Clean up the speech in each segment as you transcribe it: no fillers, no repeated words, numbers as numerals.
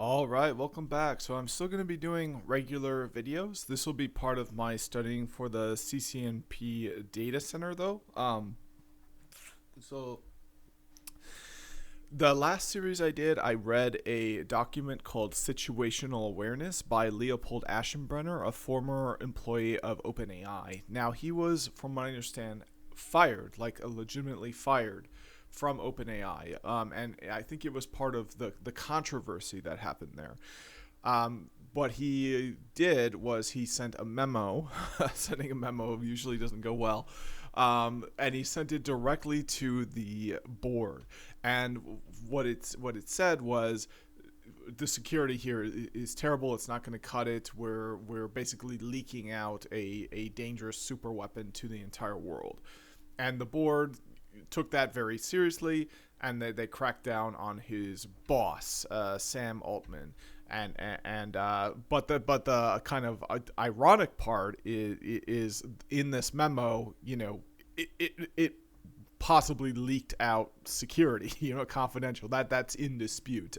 All right, welcome back. So I'm still going to be doing regular videos. This will be part of my studying for the CCNP data center, though. So the last series I did, I read a document called Situational Awareness by Leopold Aschenbrenner, a former employee of OpenAI. Now, he was, from what I understand, fired, like legitimately fired from OpenAI. And I think it was part of the controversy that happened there. What he did was he sent a memo. Sending a memo usually doesn't go well. And he sent it directly to the board. And what it said was, the security here is terrible. It's not going to cut it. We're basically leaking out a dangerous super weapon to the entire world. And the board took that very seriously, and they cracked down on his boss, Sam Altman. But the kind of ironic part is in this memo, it possibly leaked out security, confidential. That's in dispute.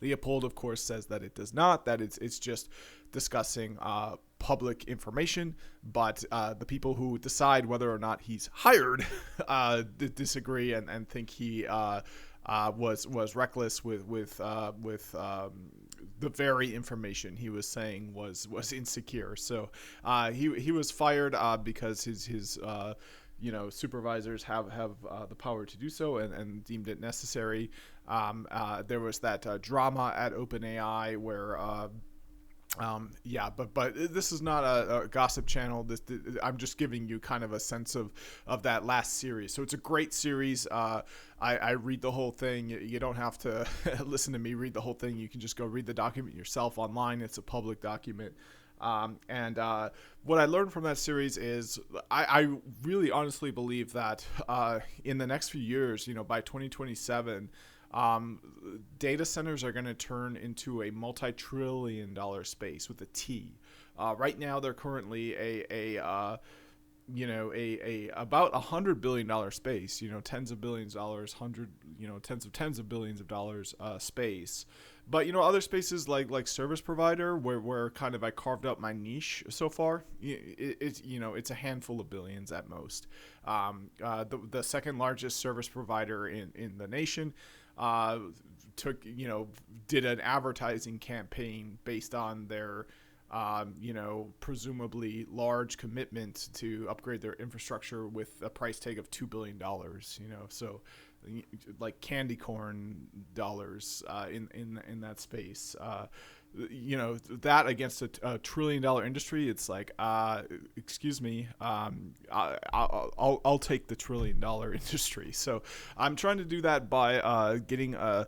Leopold, of course, says that it does not. That it's just discussing public information, but the people who decide whether or not he's hired disagree and think he was reckless with the very information he was saying was insecure. So he was fired because his supervisors have the power to do so and deemed it necessary. There was that drama at OpenAI where but this is not a gossip channel. I'm just giving you kind of a sense of that last series. So it's a great series. I read the whole thing. You don't have to listen to me read the whole thing. You can just go read the document yourself online. It's a public document. What I learned from that series is I really honestly believe that in the next few years, by 2027, data centers are going to turn into a multi-trillion-dollar space with a T. Right now, they're currently about $100 billion space. Tens of billions of dollars, tens of billions of dollars space. But other spaces like service provider, where kind of I carved out my niche so far, it's a handful of billions at most. The second largest service provider in the nation did an advertising campaign based on their presumably large commitment to upgrade their infrastructure with a price tag of $2 billion. So like candy corn dollars in that space. That against a $1 trillion industry, it's like, excuse me, I'll take the $1 trillion industry. So I'm trying to do that by getting a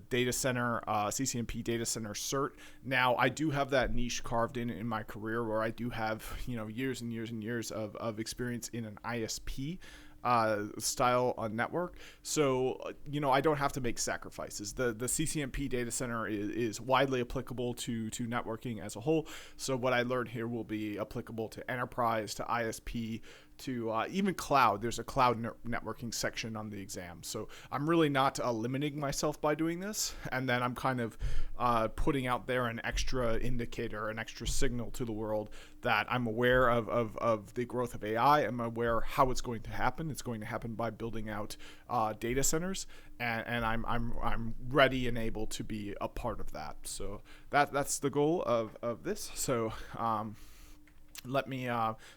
data center, CCNP data center cert. Now, I do have that niche carved in my career where I do have, years and years and years of experience in an ISP style network. So, I don't have to make sacrifices. The CCNP data center is widely applicable to networking as a whole. So what I learned here will be applicable to enterprise, to ISP, to even cloud. There's a cloud networking section on the exam. So I'm really not limiting myself by doing this. And then I'm kind of putting out there an extra indicator, an extra signal to the world that I'm aware of the growth of AI. I'm aware how it's going to happen. It's going to happen by building out data centers, and I'm ready and able to be a part of that. So that's the goal of this. So let me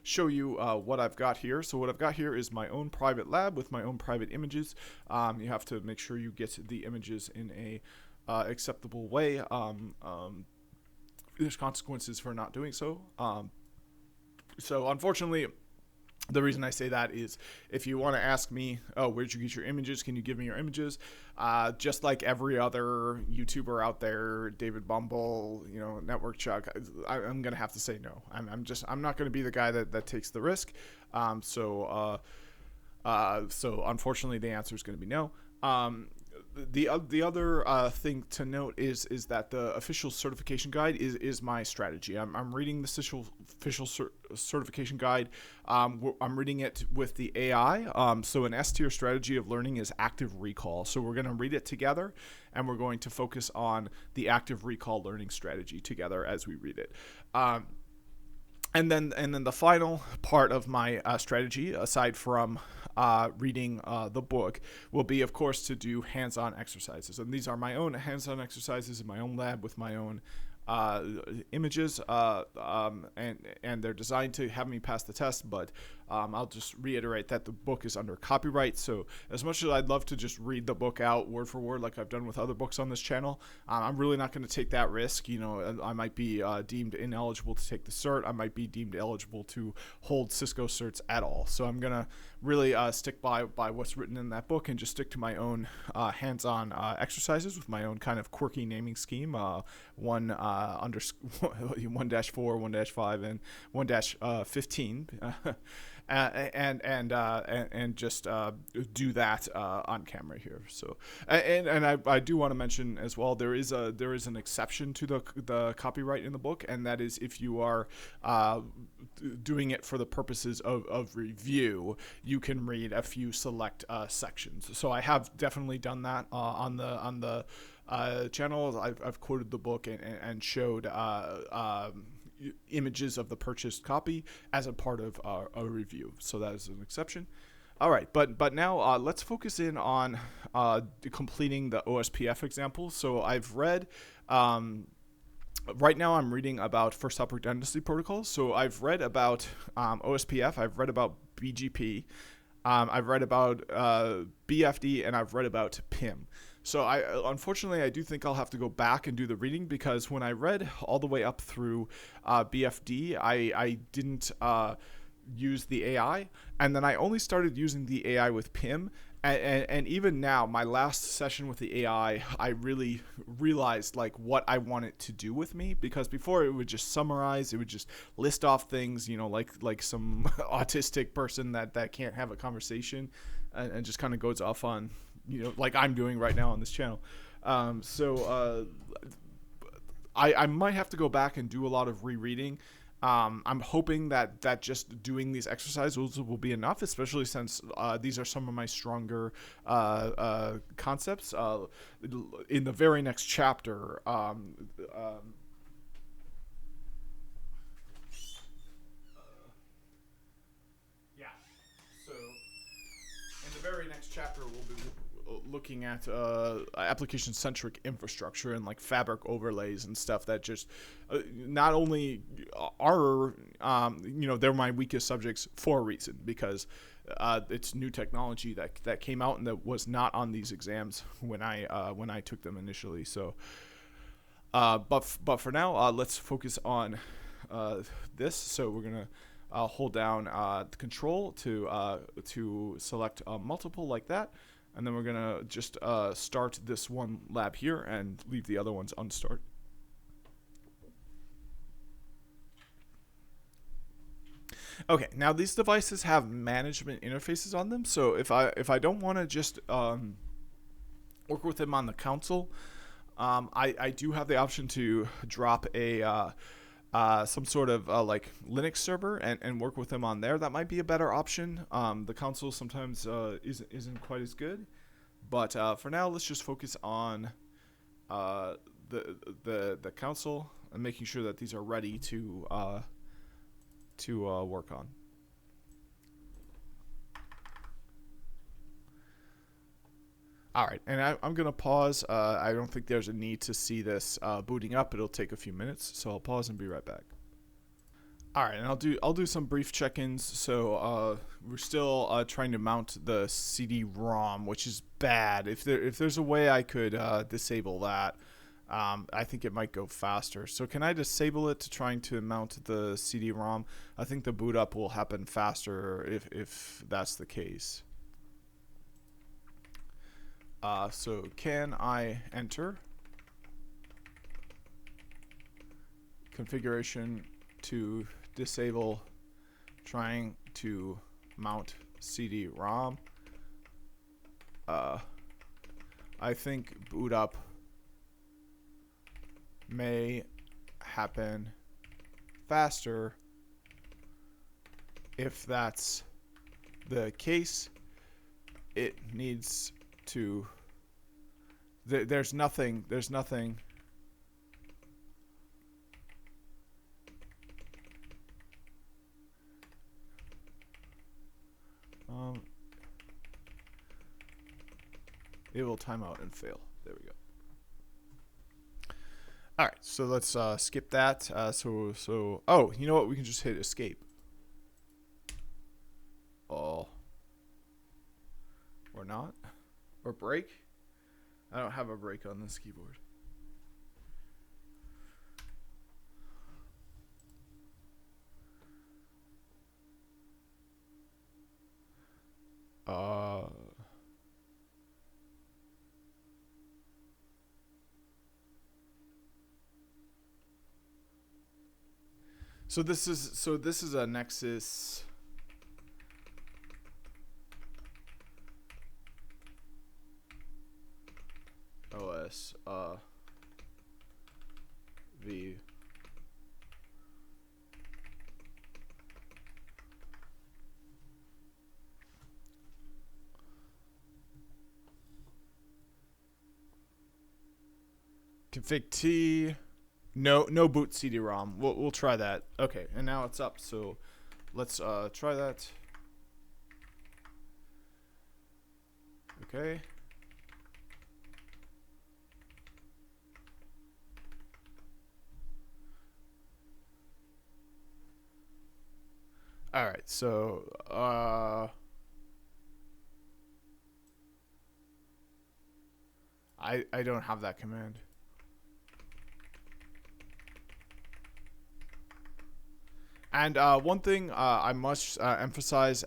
show you what I've got here. So what I've got here is my own private lab with my own private images. You have to make sure you get the images in a acceptable way. There's consequences for not doing so. So unfortunately, the reason I say that is if you want to ask me, oh, where'd you get your images? Can you give me your images? Just like every other YouTuber out there, David Bumble, Network Chuck, I'm going to have to say no. I'm not going to be the guy that takes the risk. So unfortunately, the answer is going to be no. the other thing to note is that the official certification guide is my strategy. I'm reading the official certification guide. I'm reading it with the AI. So an S tier strategy of learning is active recall. So we're going to read it together, and we're going to focus on the active recall learning strategy together as we read it. And then the final part of my strategy, aside from reading the book, will be, of course, to do hands-on exercises. And these are my own hands-on exercises in my own lab with my own images, and they're designed to have me pass the test, but I'll just reiterate that the book is under copyright. So as much as I'd love to just read the book out word for word like I've done with other books on this channel, I'm really not going to take that risk. You know, I might be deemed ineligible to take the cert. I might be deemed eligible to hold Cisco certs at all. So I'm going to really stick by what's written in that book and just stick to my own hands-on exercises with my own kind of quirky naming scheme. 1-4, 1-5, and 1-15. And just do that on camera here. So and I do want to mention as well, there is an exception to the copyright in the book, and that is if you are doing it for the purposes of review, you can read a few select sections. So I have definitely done that on the channel. I've quoted the book and showed images of the purchased copy as a part of a review. So that is an exception. All right, but now let's focus in on completing the OSPF example. So I've read, right now I'm reading about first hop redundancy protocols. So I've read about OSPF, I've read about BGP, I've read about BFD, and I've read about PIM. So unfortunately, I do think I'll have to go back and do the reading, because when I read all the way up through BFD, I didn't use the AI, and then I only started using the AI with PIM. And even now, my last session with the AI, I really realized like what I want it to do with me, because before it would just summarize, it would just list off things, you know, like some autistic person that can't have a conversation and just kind of goes off on, you know, like I'm doing right now on this channel. So I might have to go back and do a lot of rereading. I'm hoping that just doing these exercises will be enough, especially since these are some of my stronger concepts. In the very next chapter, so in the very next chapter, we'll be looking at application-centric infrastructure and like fabric overlays and stuff that just not only are you know, they're my weakest subjects for a reason, because it's new technology that came out and that was not on these exams when I took them initially. So but for now, let's focus on this. So we're gonna hold down Control to select multiple like that. And then we're going to just start this one lab here and leave the other ones unstart. Okay, now these devices have management interfaces on them. So if I don't want to just work with them on the console, I do have the option to drop a some sort of like Linux server and work with them on there. That might be a better option. The console sometimes isn't quite as good, but for now, let's just focus on the console and making sure that these are ready to work on. All right, and I'm gonna pause. I don't think there's a need to see this booting up. It'll take a few minutes, so I'll pause and be right back. All right, and I'll do some brief check-ins. So we're still trying to mount the CD-ROM, which is bad. If there's a way I could disable that, I think it might go faster. So can I disable it to trying to mount the CD-ROM? I think the boot up will happen faster if that's the case. So can I enter configuration to disable trying to mount CD-ROM I think boot up may happen faster. If that's the case, it needs to. There's nothing. It will time out and fail. There we go. All right, so let's skip that. Oh, you know what? We can just hit escape. Oh, or not, or break. I don't have a break on this keyboard. So this is a Nexus OS V. Config T. No boot CD-ROM. We'll try that. Okay, and now it's up. So let's try that. Okay. All right. So I don't have that command. And one thing I must emphasize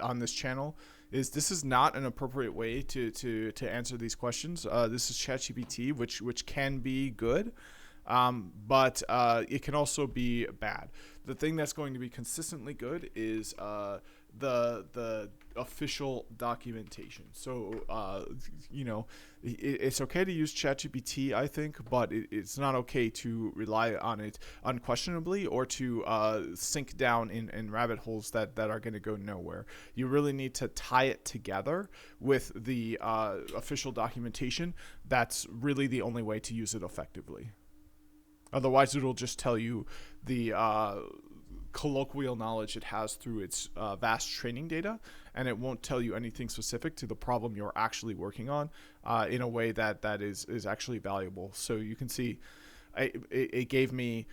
on this channel is this is not an appropriate way to answer these questions. This is ChatGPT, which can be good, but it can also be bad. The thing that's going to be consistently good is the official documentation. So it's okay to use ChatGPT, I think, but it's not okay to rely on it unquestionably or to sink down in rabbit holes that are going to go nowhere. You really need to tie it together with the official documentation. That's really the only way to use it effectively. Otherwise, it'll just tell you the colloquial knowledge it has through its vast training data, and it won't tell you anything specific to the problem you're actually working on in a way that is actually valuable. So you can see it gave me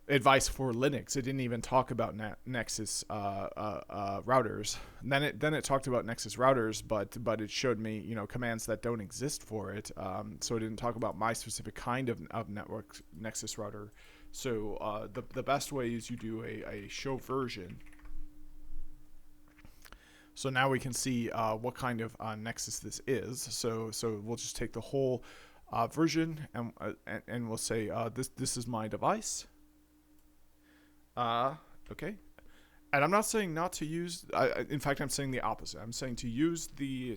advice for Linux. It didn't even talk about Nexus routers. And then it talked about Nexus routers, but it showed me commands that don't exist for it. So it didn't talk about my specific kind of network Nexus router. So the best way is you do a show version. So now we can see what kind of Nexus this is. So we'll just take the whole version and we'll say this is my device. Okay. And I'm not saying not to use. In fact, I'm saying the opposite. I'm saying to use the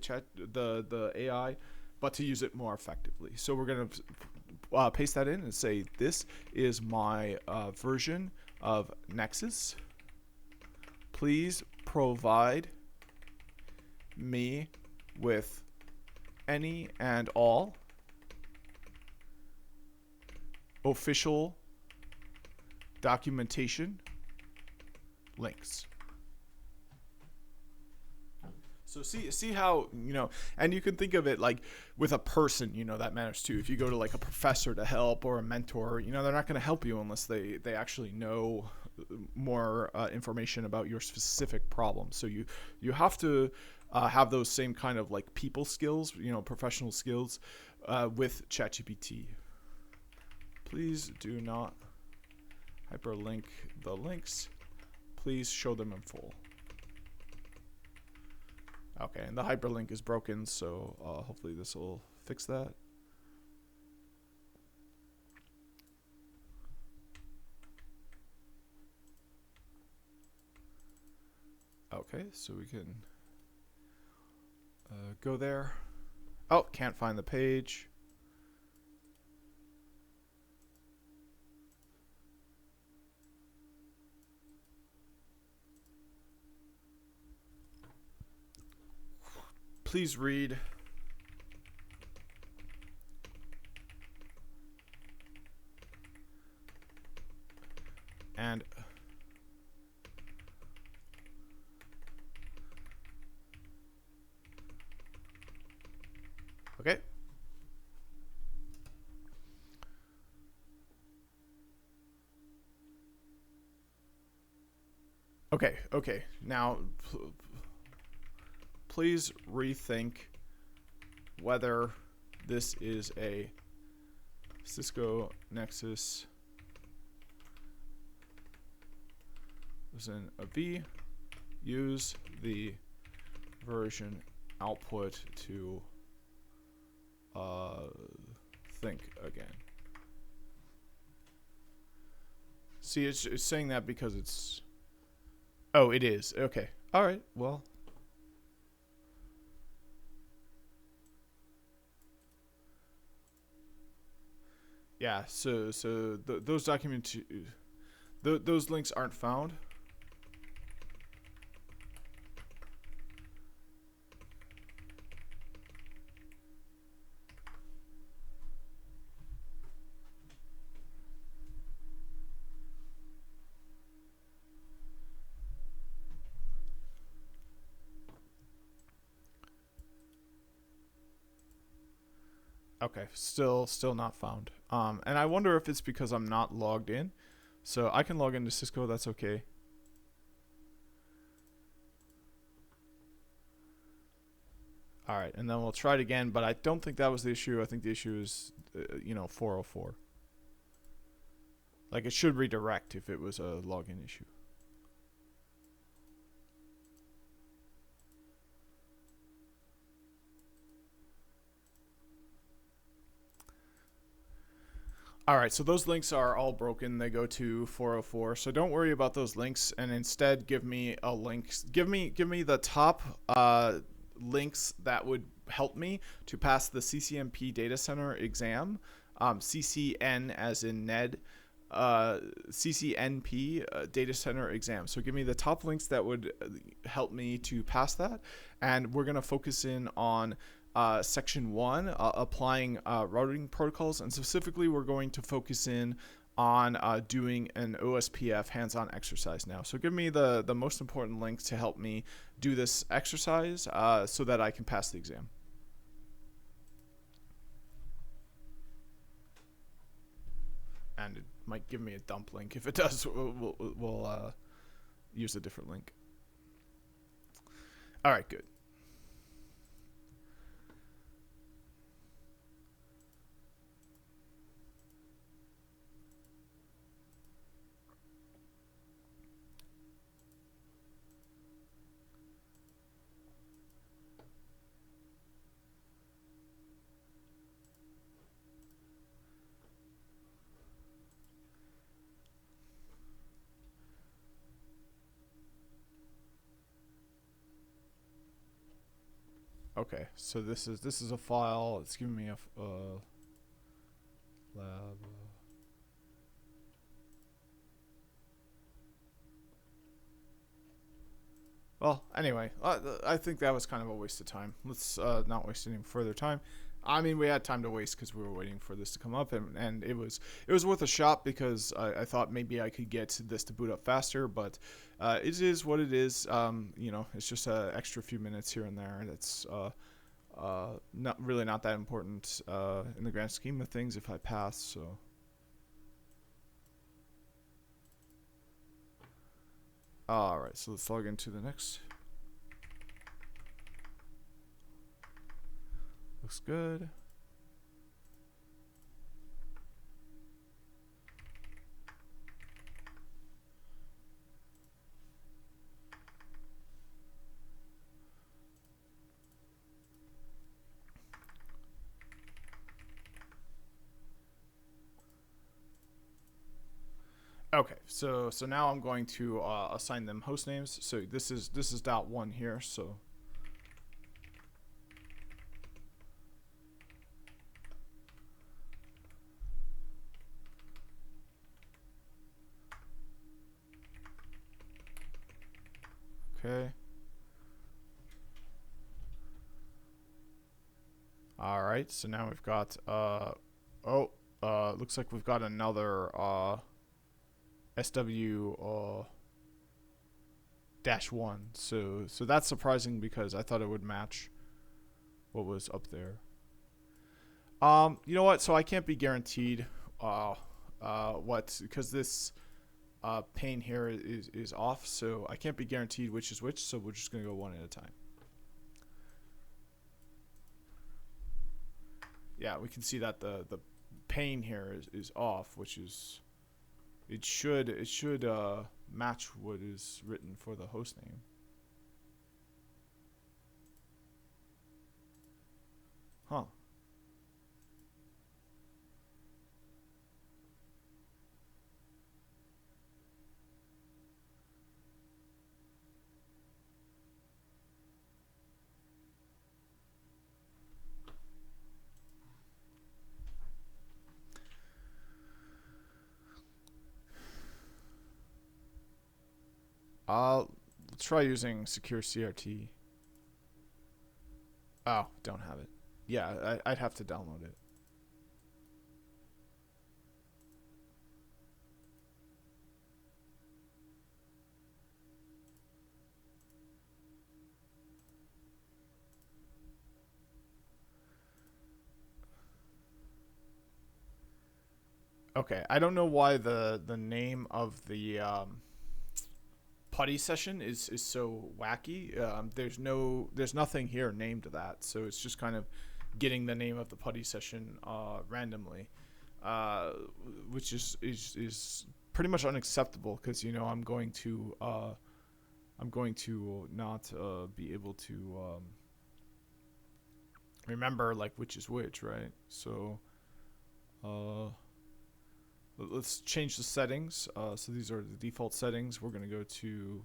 AI, but to use it more effectively. So we're gonna paste that in and say this is my version of Nexus. Please provide me with any and all official documentation links. So see how, and you can think of it like with a person, that matters too. If you go to like a professor to help or a mentor, they're not going to help you unless they actually know more information about your specific problem. So you have to have those same kind of like people skills, professional skills with ChatGPT. Please do not hyperlink the links. Please show them in full. Okay, and the hyperlink is broken, so hopefully this will fix that. Okay, so we can go there Oh, can't find the page. Please read. And okay. Okay. Now, please rethink whether this is a Cisco Nexus is in a V. Use the version output to think again. See, it's saying that because it's... Oh, it is. Okay. All right. Well. Yeah. So those documents, those links aren't found. Okay, still not found. And I wonder if it's because I'm not logged in. So I can log into Cisco, that's okay. All right, and then we'll try it again, but I don't think that was the issue. I think the issue is, 404. Like, it should redirect if it was a login issue. All right, so those links are all broken. They go to 404. So don't worry about those links, and instead give me a link. Give me the top links that would help me to pass the CCNP data center exam. CCN as in Ned. CCNP data center exam. So give me the top links that would help me to pass that, and we're gonna focus in on section 1, applying routing protocols, and specifically we're going to focus in on doing an OSPF hands-on exercise now. So give me the most important links to help me do this exercise so that I can pass the exam. And it might give me a dump link. If it does, we'll use a different link. All right, good. Okay, so this is a file. It's giving me a lab. Well, anyway, I think that was kind of a waste of time. Let's not waste any further time. I mean, we had time to waste because we were waiting for this to come up, and it was worth a shot because I thought maybe I could get this to boot up faster, but it is what it is. It's just an extra few minutes here and there. That's not that important in the grand scheme of things if I pass. So. All right, so let's log into the next. Looks good. Okay, so now I'm going to assign them host names. So this is .1 here. So Okay. All right. So now we've got looks like we've got another SW dash one. So that's surprising because I thought it would match what was up there. You know what? So I can't be guaranteed what, because this pane here is off, so I can't be guaranteed which is which. So we're just gonna go one at a time. Yeah, we can see that the pane here is off, which is it should match what is written for the host name. Huh. Let's try using secure CRT. Oh, don't have it. Yeah, I'd have to download it. Okay, I don't know why the name of the putty session is so wacky. There's nothing here named that, so it's just kind of getting the name of the putty session randomly, uh, which is pretty much unacceptable because I'm going to not be able to remember like which is which, right? So uh, let's change the settings. So these are the default settings. We're gonna go to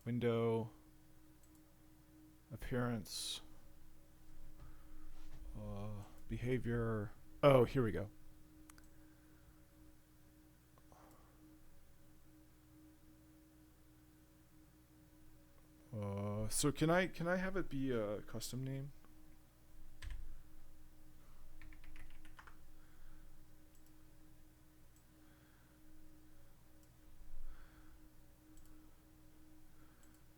window, appearance, behavior. Oh, here we go. So can I have it be a custom name?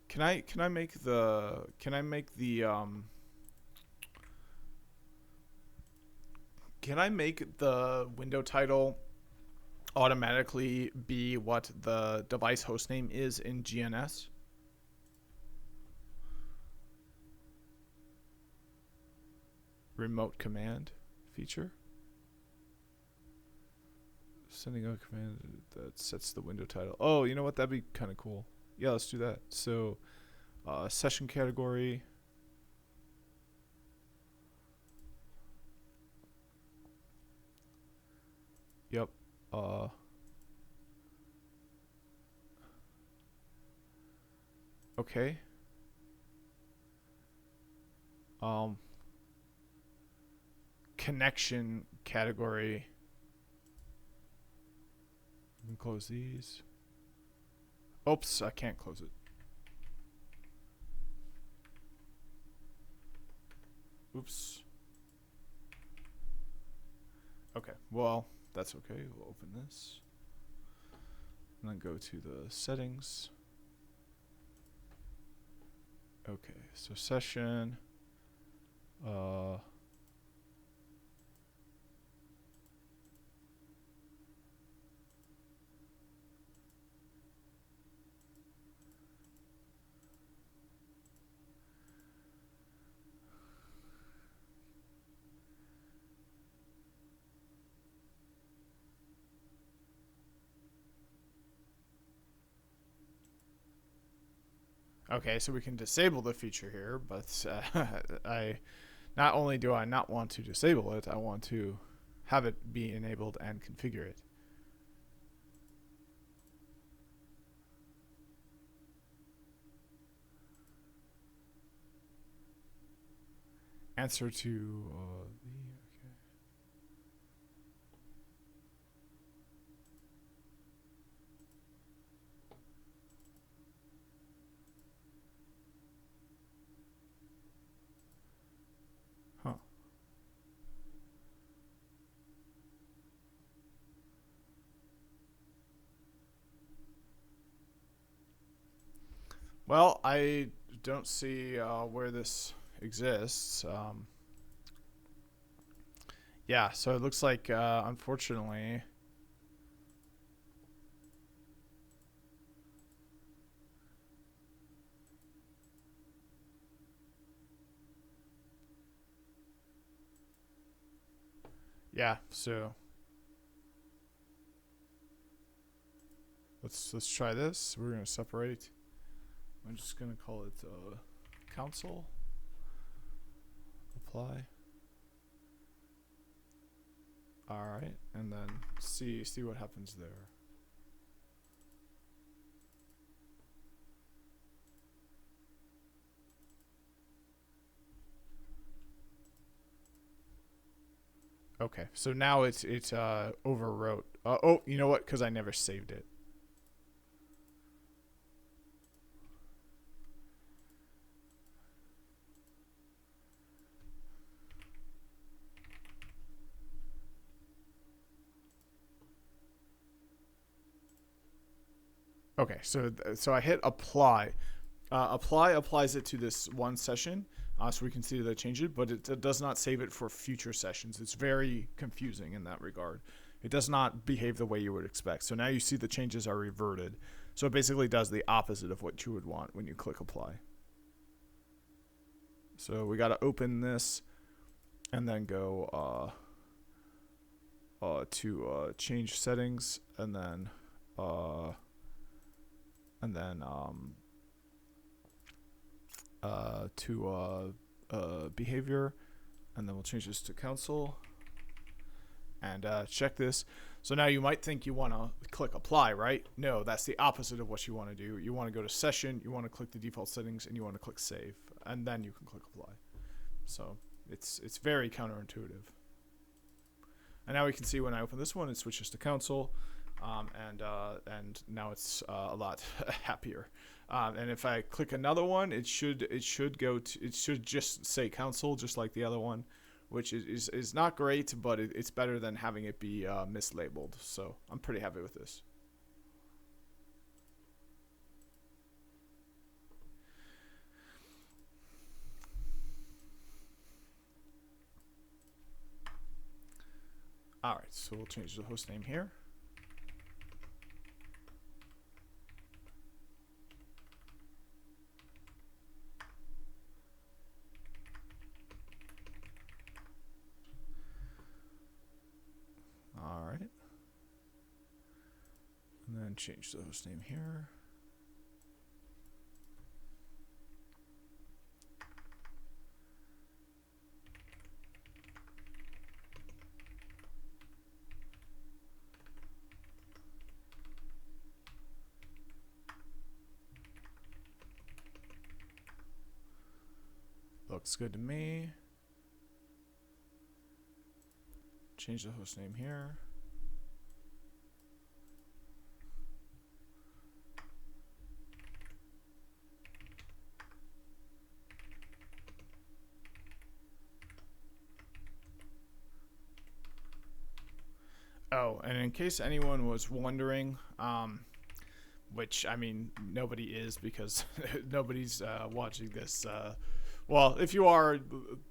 Can I make the can I make the window title automatically be what the device hostname is in GNS? Remote command feature. Sending a command that sets the window title. Oh, you know what? That'd be kind of cool. Yeah, let's do that. So, session category. Yep. Okay. Connection category. We can close these. Oops, I can't close it. Oops. Okay, well, that's okay. We'll open this. And then go to the settings. Okay, so session. Okay, so we can disable the feature here, but I not only do I not want to disable it, I want to have it be enabled and configure it. Answer to the okay. Well, I don't see where this exists. Yeah, so it looks like, unfortunately, yeah. So let's try this. We're gonna separate. I'm just gonna call it council. Apply. All right, and then see what happens there. Okay, so now it's overwrote. Oh, you know what? Because I never saved it. Okay, so I hit apply. Apply applies it to this one session, so we can see that it changed it, but it does not save it for future sessions. It's very confusing in that regard. It does not behave the way you would expect. So now you see the changes are reverted. So it basically does the opposite of what you would want when you click apply. So we got to open this and then go to change settings, and then to behavior, and then we'll change this to council and check this. So now you might think you want to click apply, right? No, that's the opposite of what you want to do. You want to go to session, you want to click the default settings, and you want to click save, and then you can click apply. So it's very counterintuitive. And now we can see when I open this one, it switches to council, and now it's a lot happier. And if I click another one, it should just say council, just like the other one, which is not great, but it's better than having it be mislabeled. So I'm pretty happy with this. All right, so we'll change the host name here. All right. And then change the host name here. Looks good to me. Change the host name here. Oh, and in case anyone was wondering, which, I mean, nobody is, because nobody's watching this. Well, if you are,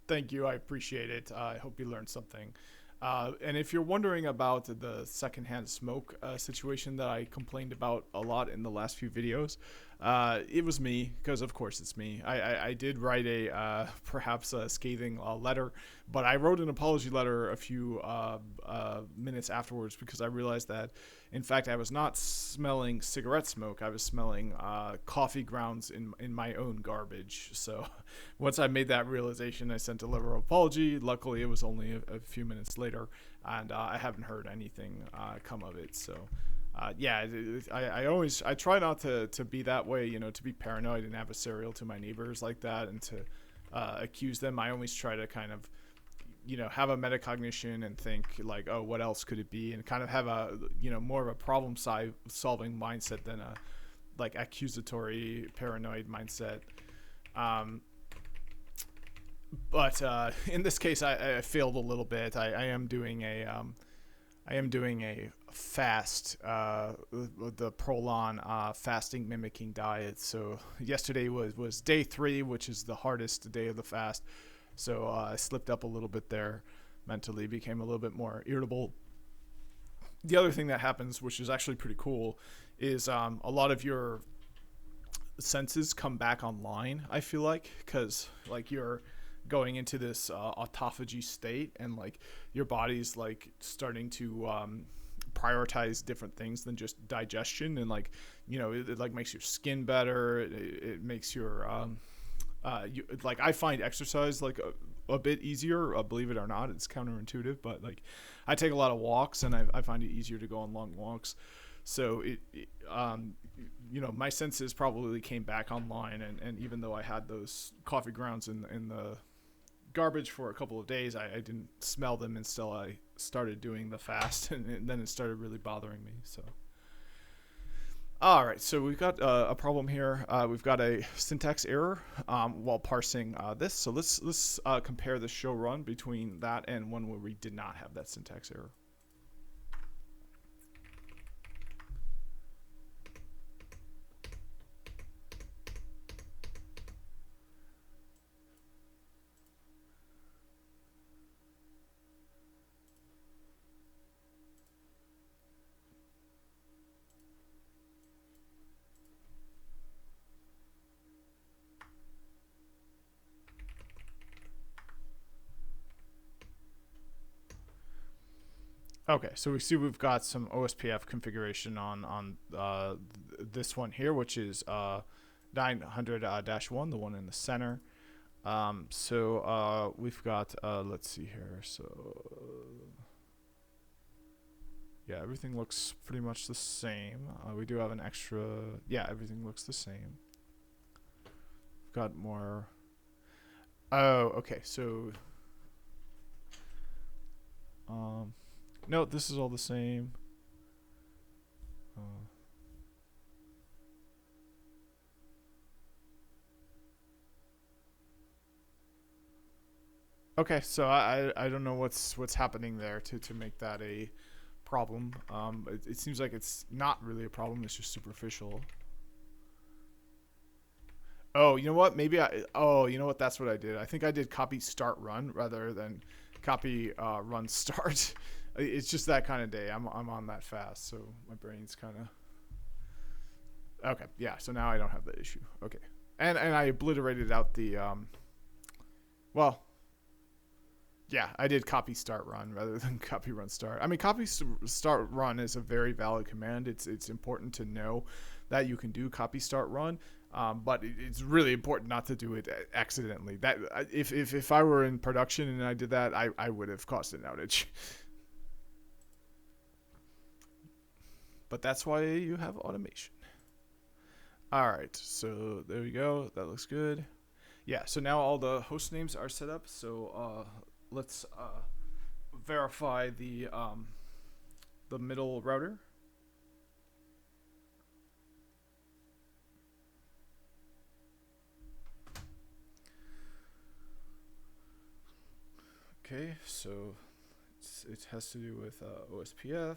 thank you. I appreciate it. I hope you learned something. And if you're wondering about the secondhand smoke situation that I complained about a lot in the last few videos, it was me, because of course it's me. I did write a perhaps a scathing letter, but I wrote an apology letter a few minutes afterwards, because I realized that, in fact, I was not smelling cigarette smoke. I was smelling coffee grounds in my own garbage. So once I made that realization, I sent a letter of apology. Luckily, it was only a few minutes later, and I haven't heard anything come of it. So yeah, I try not to be that way, to be paranoid and adversarial to my neighbors like that, and to accuse them. I always try to kind of, have a metacognition and think like, oh, what else could it be? And kind of have a, more of a problem solving mindset than a like accusatory paranoid mindset. But in this case, I failed a little bit. I am doing I am doing a fast, the Prolon fasting mimicking diet. So yesterday was day 3, which is the hardest day of the fast. So I slipped up a little bit there mentally, became a little bit more irritable. The other thing that happens, which is actually pretty cool, is a lot of your senses come back online. I feel like because like you're going into this autophagy state, and like your body's like starting to prioritize different things than just digestion, and like it like makes your skin better. It makes your like I find exercise like a bit easier. Believe it or not, it's counterintuitive, but like I take a lot of walks, and I find it easier to go on long walks. So my senses probably came back online, and even though I had those coffee grounds in the garbage for a couple of days, I didn't smell them until I started doing the fast, and then it started really bothering me. So. All right, so we've got a problem here. We've got a syntax error while parsing this. So let's compare the show run between that and one where we did not have that syntax error. Okay, so we see we've got some OSPF configuration on this one here, which is 900-1, the one in the center. So we've got, let's see here. So yeah, everything looks pretty much the same. We do have an extra, yeah, everything looks the same. We've got more. Oh, okay, so no, this is all the same. Okay, so I don't know what's happening there to make that a problem. It seems like it's not really a problem. It's just superficial. Oh, you know what? Maybe you know what? That's what I did. I think I did copy start run rather than copy run start. It's just that kind of day. I'm on that fast, so my brain's kind of okay. Yeah, so now I don't have the issue. Okay, and I obliterated out the well, yeah, I did copy start run rather than copy run start. I mean, copy start run is a very valid command. It's important to know that you can do copy start run. But it's really important not to do it accidentally. That if I were in production and I did that, I would have caused an outage. But that's why you have automation. All right, so there we go. That looks good. Yeah, so now all the host names are set up. So let's verify the middle router. Okay, so it has to do with OSPF.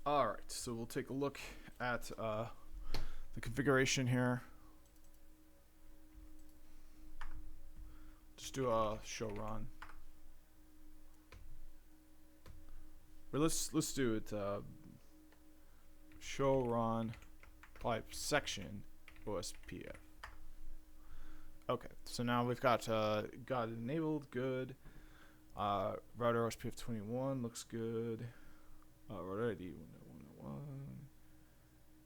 All right, so we'll take a look at the configuration here. Just do a show run. Or let's do it show run pipe section OSPF. Okay, so now we've got it enabled, good. Router OSPF 21 looks good. Router ID 101.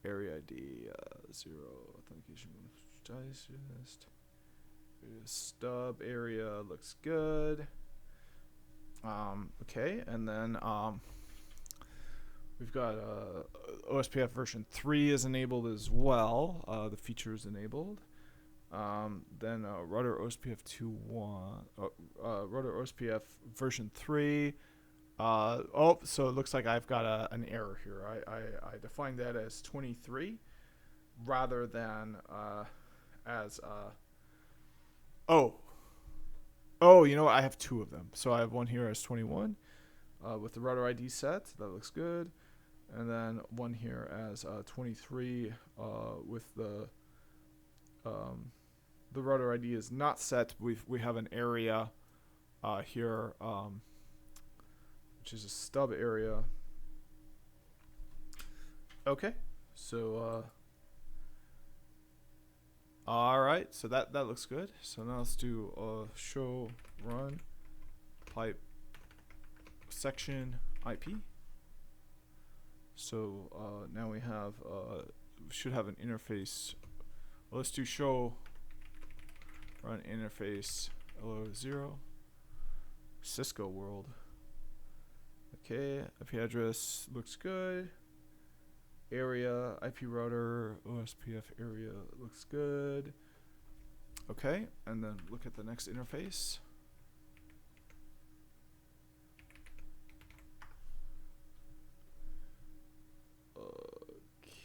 Area ID 0 authentication digest. Stub area looks good. Okay, and then we've got OSPF version 3 is enabled as well. The feature is enabled. Then router OSPF 2.1, router OSPF version 3. So it looks like I've got an error here. I defined that as 23 rather than as oh oh you know what? I have two of them. So I have one here as 21 with the router ID set. That looks good, and then one here as 23 with the router ID is not set. We have an area here. Which is a stub area. Okay, so all right, so that looks good. So now let's do show run pipe section IP. So now we have should have an interface. Well, let's do show run interface hello0 Cisco world. Okay, IP address looks good. Area, IP router, OSPF area looks good. Okay, and then look at the next interface.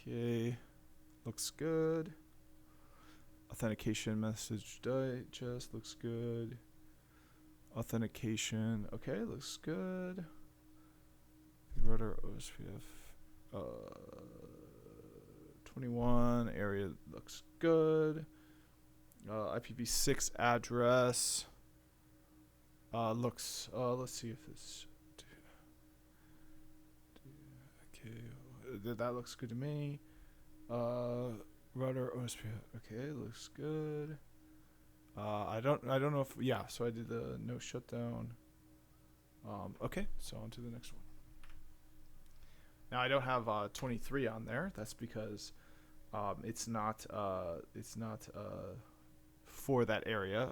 Okay, looks good. Authentication message digest looks good. Authentication, okay, looks good. Router OSPF 21 area looks good. IPv6 address looks. Let's see if this. Okay, that looks good to me. Router OSPF. Okay, looks good. I don't know if So I did the no shutdown. Okay, so on to the next one. Now I don't have 23 on there. That's because it's not for that area.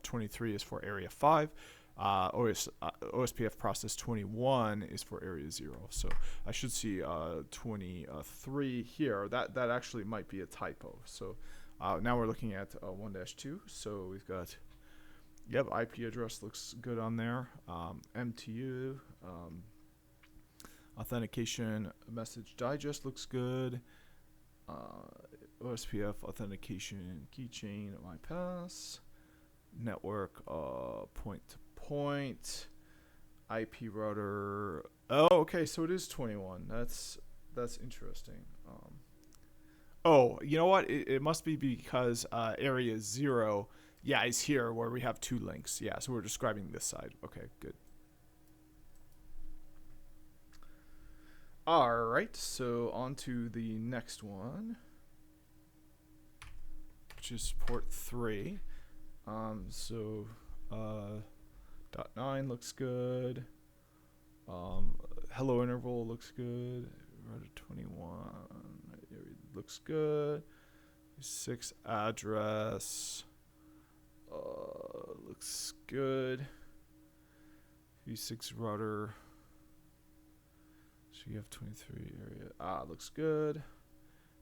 23 is for area 5. OSPF process 21 is for area 0. So I should see 23 here. That actually might be a typo. So now we're looking at 1-2. So we've got IP address looks good on there. MTU. Authentication message digest looks good. OSPF authentication keychain MyPass. Network point to point. IP router. Oh, okay, so it is 21. That's interesting. You know what? It must be because area 0, is here where we have 2 links. Yeah, so we're describing this side. Okay, good. Alright, so on to the next one, which is port 3. .9 looks good. Hello interval looks good. Router 21 looks good. 6 address looks good. V6 router. So you have 23 area. Looks good.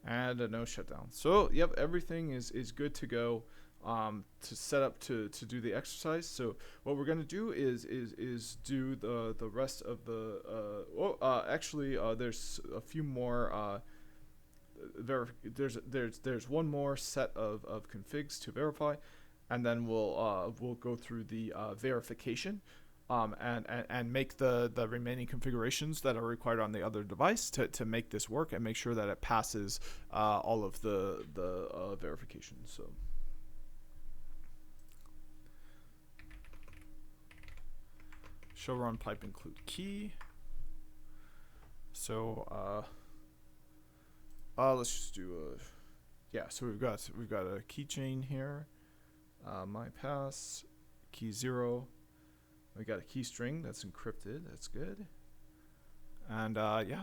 And a no shutdown. So, everything is good to go to set up to do the exercise. So what we're going to do is do the rest of the there's a few more there's one more set of configs to verify, and then we'll go through the verification. And make the remaining configurations that are required on the other device to make this work and make sure that it passes all of the verifications. So show run pipe include key. So let's just do so we've got a keychain here. MyPass key 0. We got a key string that's encrypted. That's good. And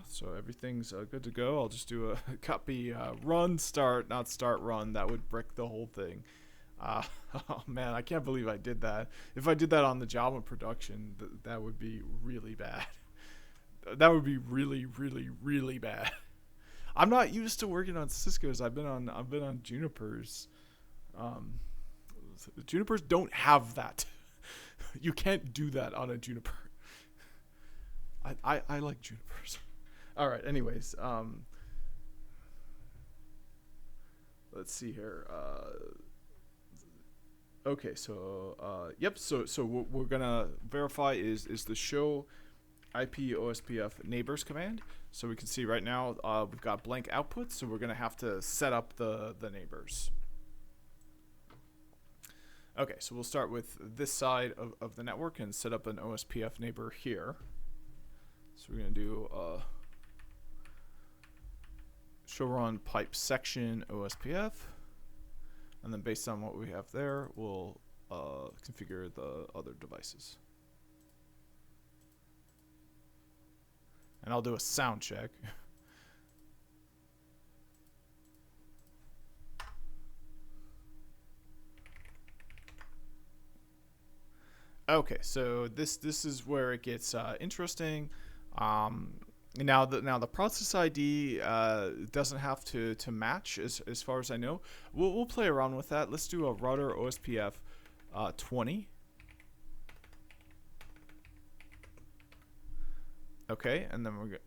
so everything's good to go. I'll just do a copy run start, not start run. That would brick the whole thing. Oh man, I can't believe I did that. If I did that on the Java production, that would be really bad. That would be really, really, really bad. I'm not used to working on Cisco's. I've been on Junipers. Junipers don't have that. You can't do that on a Juniper. I like junipers. All right. Anyways, let's see here. Okay. So yep. So what we're gonna verify is the show IP OSPF neighbors command. So we can see right now we've got blank output. So we're gonna have to set up the neighbors. Okay, so we'll start with this side of the network and set up an OSPF neighbor here. So we're going to do show run pipe section OSPF. And then based on what we have there, we'll configure the other devices. And I'll do a sound check. Okay, so this is where it gets interesting. Now the process ID doesn't have to match as far as I know. We'll play around with that. Let's do a router OSPF 20. Okay, and then we're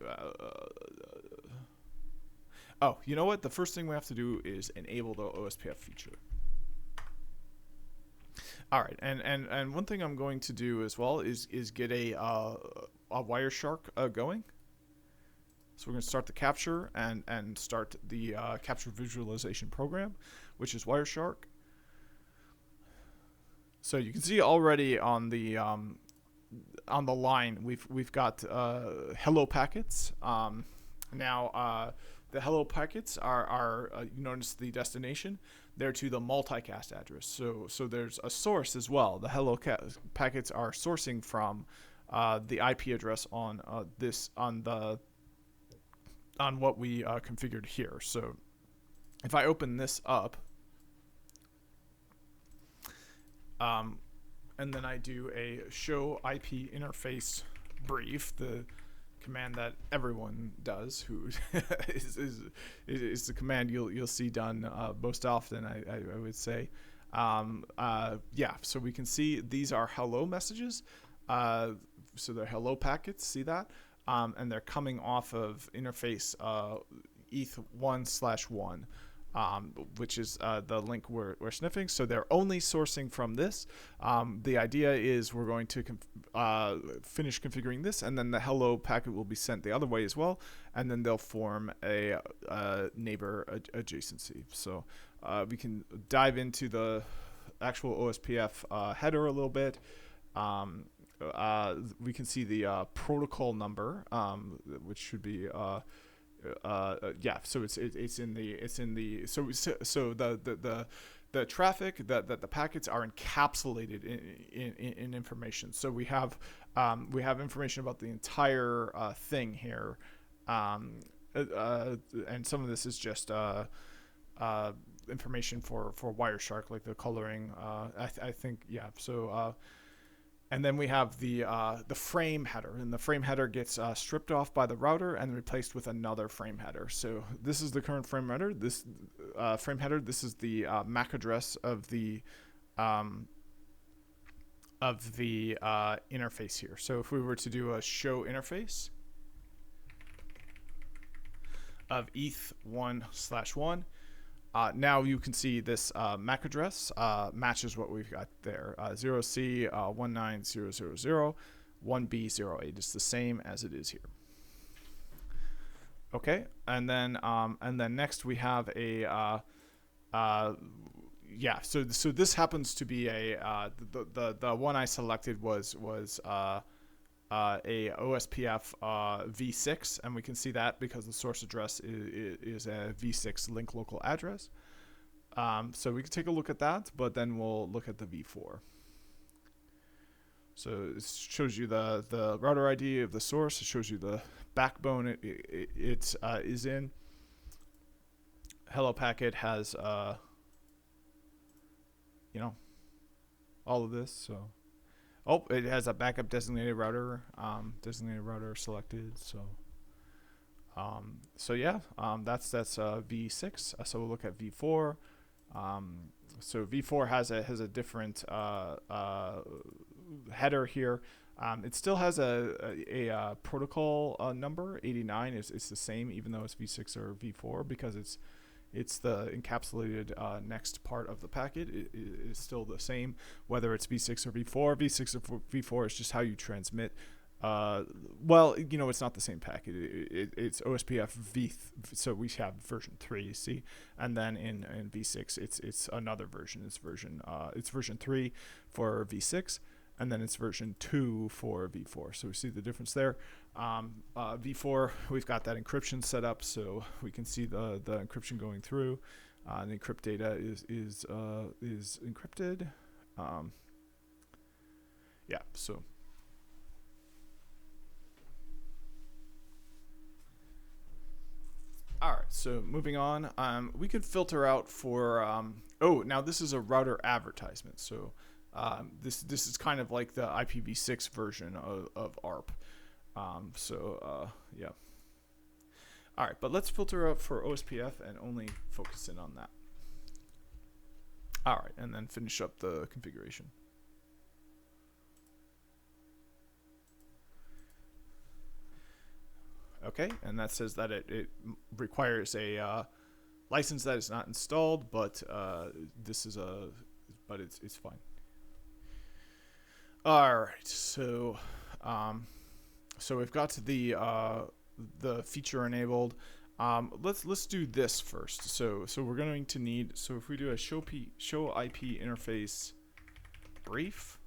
oh, you know what? The first thing we have to do is enable the OSPF feature. All right, and one thing I'm going to do as well is get a Wireshark going. So we're going to start the capture and start the capture visualization program, which is Wireshark. So you can see already on the line we've got hello packets. Now the hello packets are you notice the destination. They're to the multicast address. So there's a source as well. The hello packets are sourcing from the IP address on what we configured here. So if I open this up, and then I do a show IP interface brief, the command that everyone does, who is the command you'll see done most often, I would say. Yeah, so we can see these are hello messages. So they're hello packets, see that? And they're coming off of interface ETH1/1, which is the link we're sniffing. So they're only sourcing from this. The idea is we're going to finish configuring this, and then the hello packet will be sent the other way as well, and then they'll form a neighbor adjacency. So we can dive into the actual OSPF header a little bit. We can see the protocol number, which should be yeah. So it's in the so the traffic that the packets are encapsulated in information. So we have information about the entire thing here, and some of this is just information for Wireshark, like the coloring. I think yeah. So. And then we have the frame header, and the frame header gets stripped off by the router and replaced with another frame header. So this is the current frame header. This frame header. This is the MAC address of the interface here. So if we were to do a show interface of ETH1/1. Now you can see this MAC address matches what we've got there. 0C19000 1B08. It's the same as it is here. Okay, and then next we have a yeah. So this happens to be a the one I selected was a OSPF v6, and we can see that because the source address is a v6 link local address. So we can take a look at that, but then we'll look at the v4. So it shows you the router ID of the source. It shows you the backbone it is in. Hello packet has you know, all of this. So oh, it has a backup designated router selected. So so yeah, that's v6. So we'll look at v4. So v4 has a different header here. It still has a protocol number 89. It's the same even though it's v6 or v4 because it's the encapsulated next part of the packet. It is still the same whether it's v6 or v4. V6 or v4 is just how you transmit. Well, it's not the same packet. It's OSPF v, so we have version 3, see, and then in v6 it's another version. It's version 3 for v6, and then it's version 2 for v4. So we see the difference there. V4, we've got that encryption set up, so we can see the encryption going through. The encrypt data is encrypted. Yeah, so. All right, so moving on, we could filter out for, now this is a router advertisement. So this is kind of like the IPv6 version of ARP. Yeah. All right, but let's filter out for OSPF and only focus in on that. All right, and then finish up the configuration. Okay, and that says that it requires a license that is not installed, but it's fine. All right, so we've got the feature enabled. Let's do this first. So we're going to need, so if we do a show IP interface brief,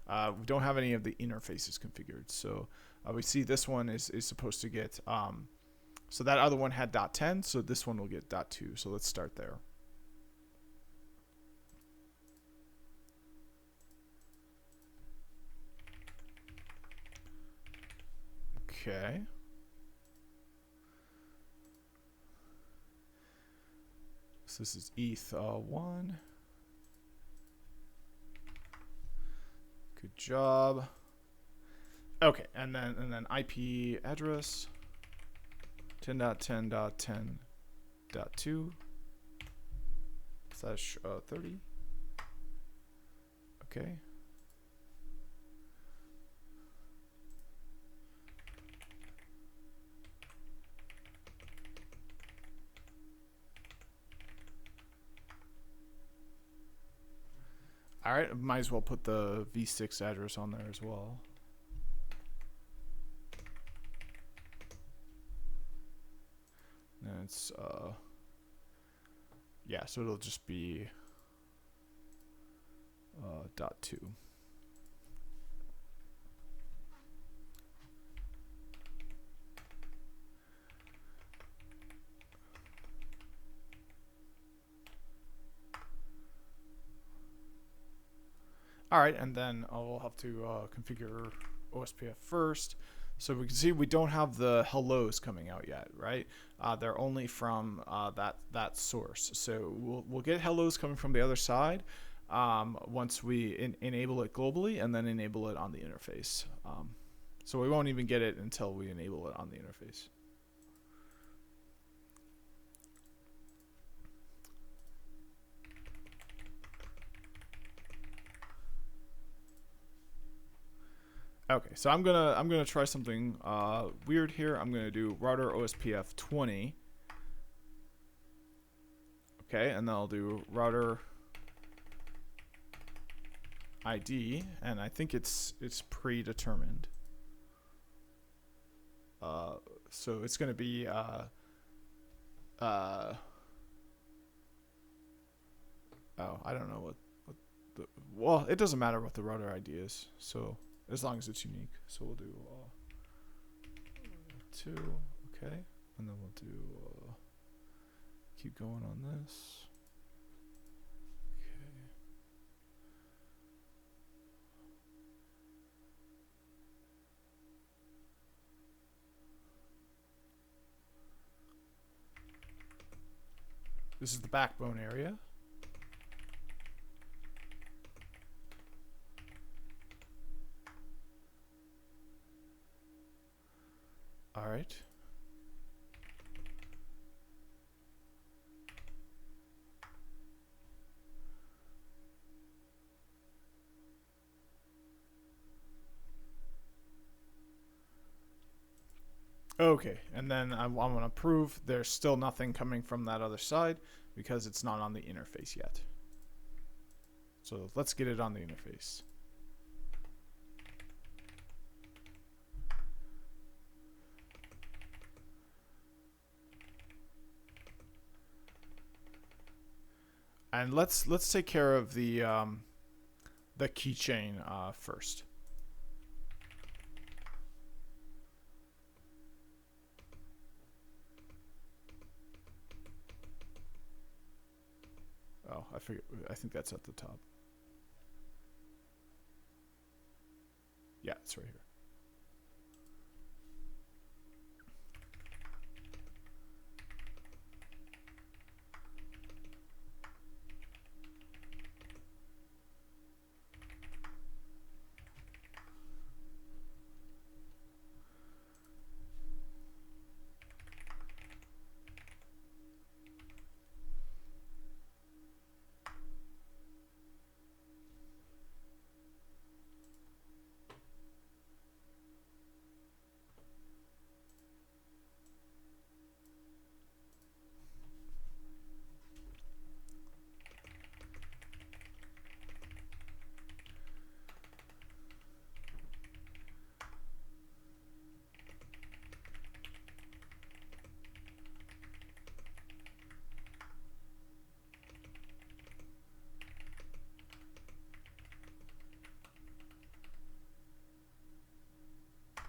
we don't have any of the interfaces configured. So we see this one is supposed to get, so that other one had .10, so this one will get .2. So let's start there. Okay. So this is ETH1. Good job. Okay, and then IP address 10.10.10.2 / 30. Okay. All right, might as well put the v6 address on there as well. And it's yeah, so it'll just be .2. All right, and then I'll have to configure OSPF first. So we can see we don't have the hellos coming out yet, right? They're only from that source. So we'll get hellos coming from the other side once we enable it globally and then enable it on the interface. So we won't even get it until we enable it on the interface. Okay, so I'm gonna try something weird here. I'm gonna do router OSPF 20. Okay, and then I'll do router ID, and I think it's predetermined. So it's gonna be oh, I don't know what the, well, it doesn't matter what the router ID is. So as long as it's unique. So we'll do 2, okay, and then we'll do keep going on this. Okay. This is the backbone area. All right. Okay, and then I want to prove there's still nothing coming from that other side because it's not on the interface yet. So let's get it on the interface. And let's take care of the keychain first. Oh, I forget. I think that's at the top. Yeah, it's right here.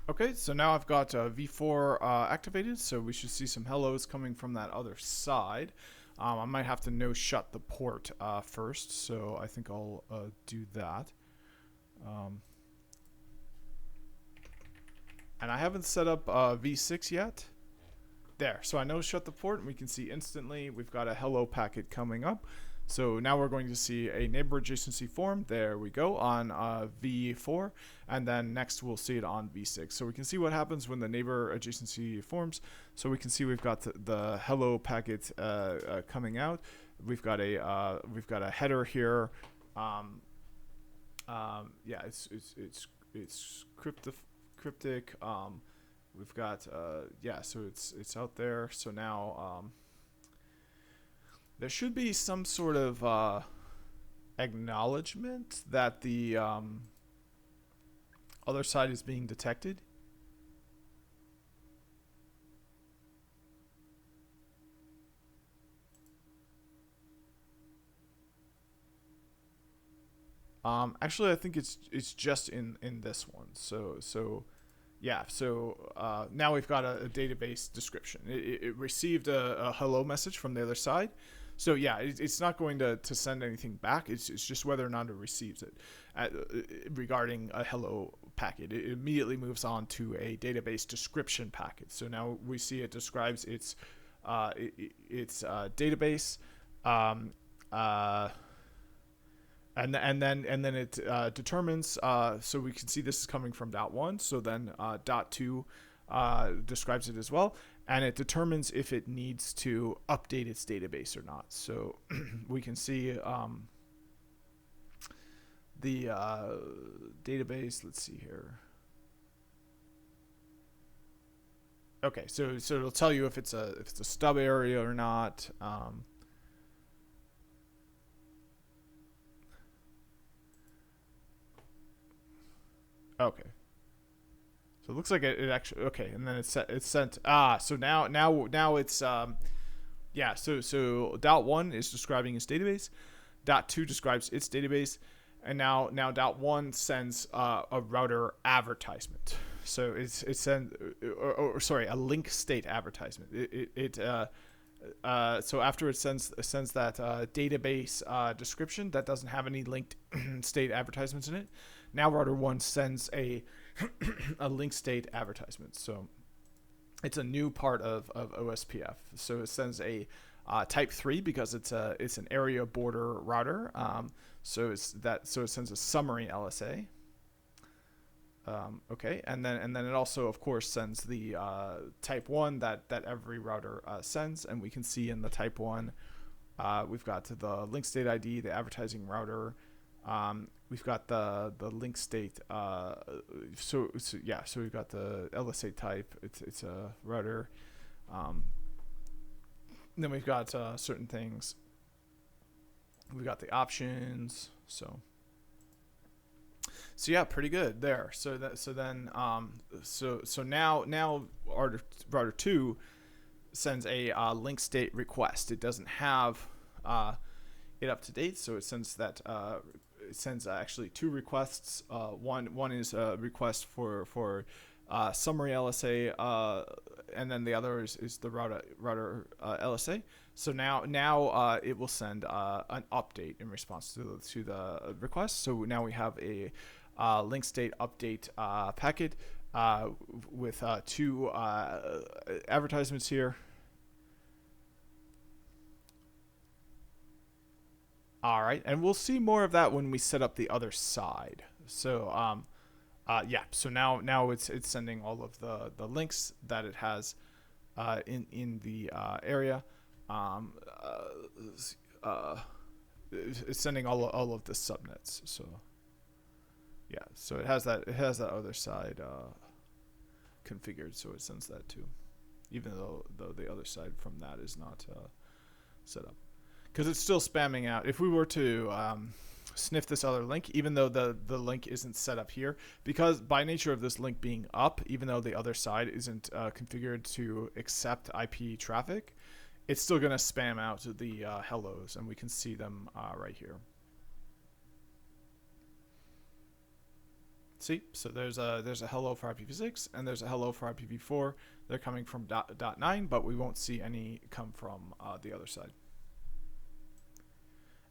Okay, so now I've got V4 activated, so we should see some hellos coming from that other side. I might have to no shut the port first, so I think I'll do that. And I haven't set up V6 yet. There, so I no shut the port, and we can see instantly we've got a hello packet coming up. So now we're going to see a neighbor adjacency form. There we go on V4, and then next we'll see it on V6. So we can see what happens when the neighbor adjacency forms. So we can see we've got the hello packet coming out. We've got a header here. Yeah, it's cryptic. We've got yeah, so it's out there. So now there should be some sort of acknowledgement that the other side is being detected. Actually, I think it's just in this one. So yeah. So now we've got a database description. It received a hello message from the other side. So yeah, it's not going to send anything back. It's just whether or not it receives it regarding a hello packet. It immediately moves on to a database description packet. So now we see it describes its database. Um, uh, and then it determines. So we can see this is coming from .1. So then .2 describes it as well, and it determines if it needs to update its database or not. So we can see the database. Let's see here. Okay, so it'll tell you if it's a stub area or not. Okay. So it looks like it actually okay, and then it's sent. So now it's yeah. So .1 is describing its database. .2 describes its database, and now .1 sends a router advertisement. So it sends or sorry, a link state advertisement. So after it sends that database description that doesn't have any linked state advertisements in it, now router 1 sends a link state advertisement. So it's a new part of OSPF. So it sends a type 3 because it's an area border router. So it sends a summary LSA. Okay, and then it also of course sends the type 1 that every router sends, and we can see in the type 1 we've got the link state ID, the advertising router, We've got the link state. So we've got the LSA type. It's a router. Then we've got certain things. We've got the options. So yeah, pretty good there. So now router 2 sends a link state request. It doesn't have it up to date, so it sends that it sends actually 2 requests. One is a request for summary LSA, and then the other is the router LSA. So now it will send an update in response to the request. So now we have a link state update packet with 2 advertisements here. All right, and we'll see more of that when we set up the other side. So so now it's sending all of the links that it has in the area. It's sending all of the subnets. So yeah, so it has that other side configured, so it sends that too, even though the other side from that is not set up, because it's still spamming out. If we were to sniff this other link, even though the link isn't set up here, because by nature of this link being up, even though the other side isn't configured to accept IP traffic, it's still going to spam out the hellos, and we can see them right here. See, so there's a hello for IPv6 and there's a hello for IPv4. They're coming from .9, but we won't see any come from the other side.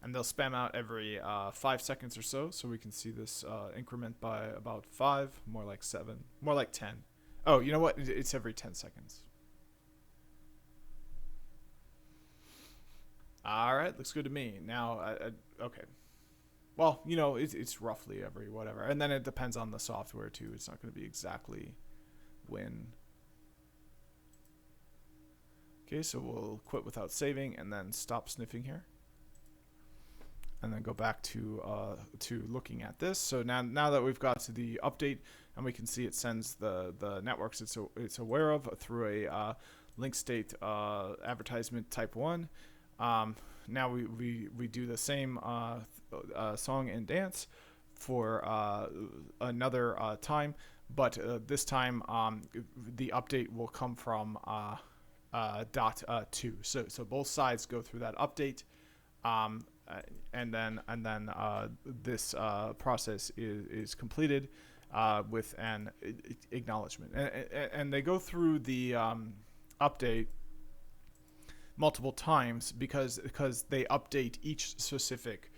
And they'll spam out every 5 seconds or so we can see this increment by about 5, more like 7, more like 10. Oh, you know what? It's every 10 seconds. All right, looks good to me. Now, okay. Well, you know, it's roughly every whatever. And then it depends on the software, too. It's not going to be exactly when. Okay, so we'll quit without saving and then stop sniffing here. And then go back to looking at this. So now that we've got to the update, and we can see it sends the networks it's aware of through a link state advertisement type 1. Now we do the same song and dance for another time, but this time the update will come from .2. So both sides go through that update, and then this process is completed with an acknowledgement, and they go through the update multiple times because they update each specific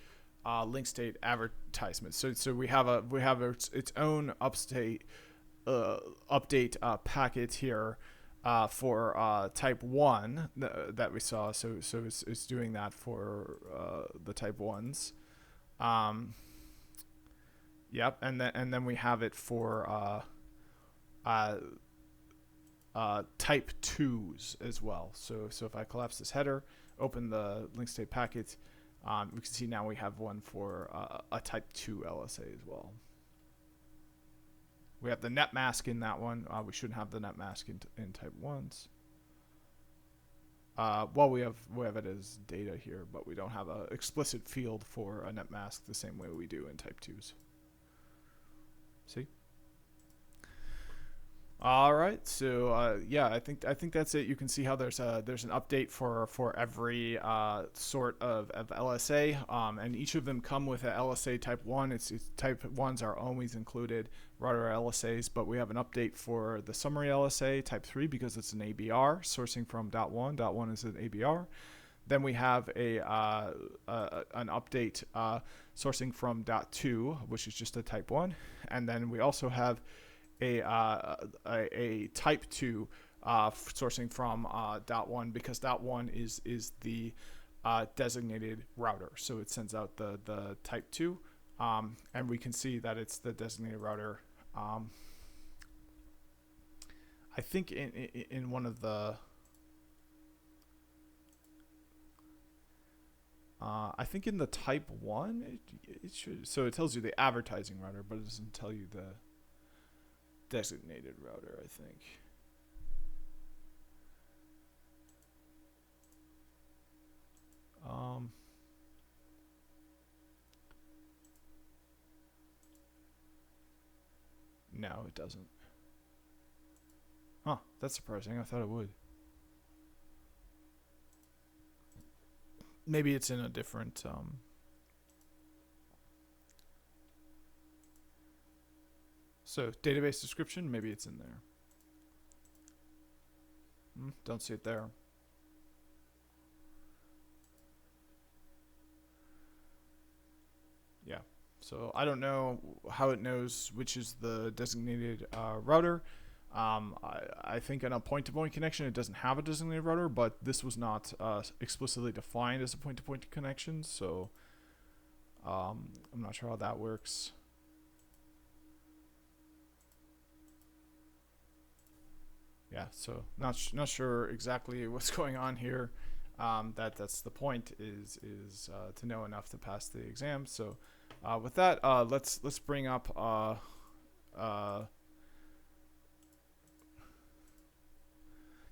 link state advertisement. So we have its own update packet here for type 1 that we saw. So it's doing that for the type 1s. Yep, and then we have it for type 2s as well. So if I collapse this header, open the link state packet, we can see now we have one for a type 2 LSA as well. We have the net mask in that one. We shouldn't have the net mask in type 1s. Well, we have it as data here, but we don't have an explicit field for a net mask the same way we do in type 2s. See? All right, so yeah, I think that's it. You can see how there's an update for every sort of LSA, and each of them come with a LSA type 1. It's type 1s are always included, router LSAs, but we have an update for the summary LSA type 3 because it's an ABR sourcing from .1. .1 is an ABR. Then we have an update sourcing from .2, which is just a type 1, and then we also have a type 2 sourcing from .1 because .1 is the designated router, so it sends out the type 2, and we can see that it's the designated router. I think in one of the I think in the type 1, it should. So it tells you the advertising router, but it doesn't tell you the designated router, I think. No, it doesn't. Huh, that's surprising. I thought it would. Maybe it's in a different so database description, maybe it's in there. Don't see it there. Yeah, so I don't know how it knows which is the designated router. I think in a point-to-point connection, it doesn't have a designated router, but this was not explicitly defined as a point-to-point connection, so I'm not sure how that works. Yeah, so not sure exactly what's going on here. That's the point is to know enough to pass the exam. So with that, let's bring up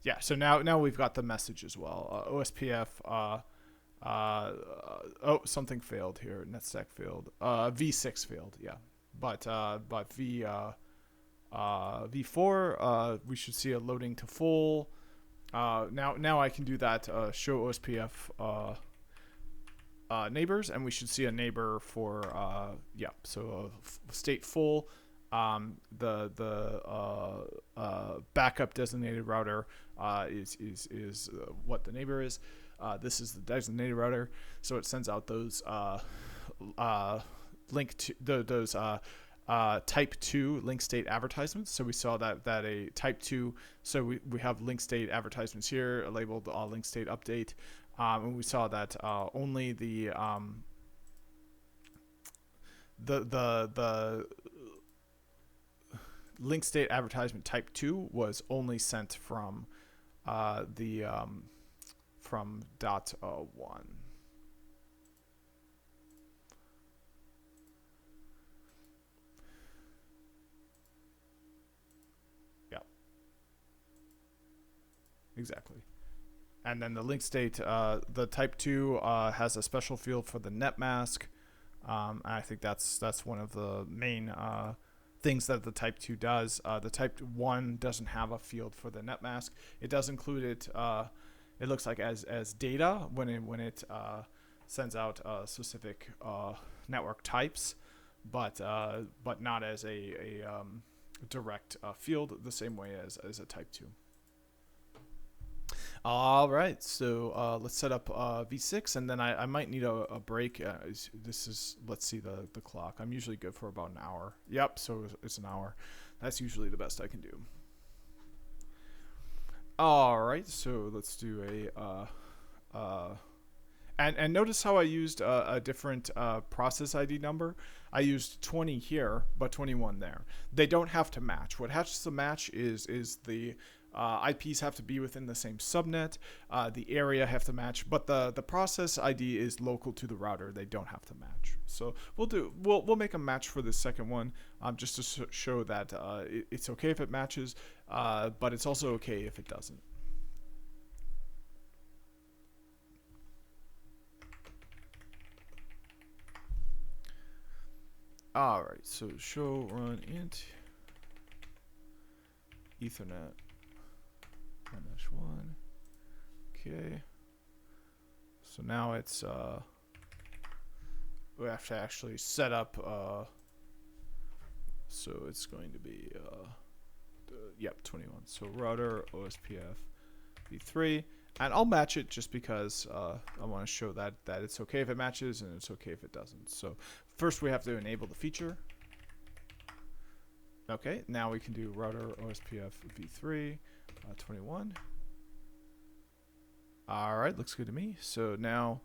yeah. So now we've got the message as well. OSPF. Oh, something failed here. NetStack failed. V6 failed. Yeah, but V4 we should see a loading to full. Now I can do that. Show OSPF neighbors, and we should see a neighbor for yeah. So state full. The backup designated router is what the neighbor is. This is the designated router, so it sends out those link to those type 2 link state advertisements. So we saw that a type 2. So we have link state advertisements here labeled link state update, and we saw that only the link state advertisement type 2 was only sent from from .1. Yeah, exactly. And then the link state, the type 2 has a special field for the net mask. And I think that's one of the main things that the type 2 does. The type 1 doesn't have a field for the net mask. It does include it. It looks like as data when it sends out specific network types, but not as a direct field the same way as a type 2. All right, so let's set up V6, and then I might need a break. This is, let's see the clock. I'm usually good for about an hour. Yep, so it's an hour. That's usually the best I can do. All right, so let's do and notice how I used a different process ID number. I used 20 here, but 21 there. They don't have to match. What has to match is the IPs have to be within the same subnet. The area have to match, but the process ID is local to the router. They don't have to match. So we'll make a match for the second one, just to show that it's okay if it matches, but it's also okay if it doesn't. All right, so show run int Ethernet -1. Okay. So now it's we have to actually set up. So it's going to be yep, 21. So router OSPF v3, and I'll match it just because I want to show that it's okay if it matches and it's okay if it doesn't. So first we have to enable the feature. Okay, now we can do router OSPF v3 21. All right, looks good to me. So now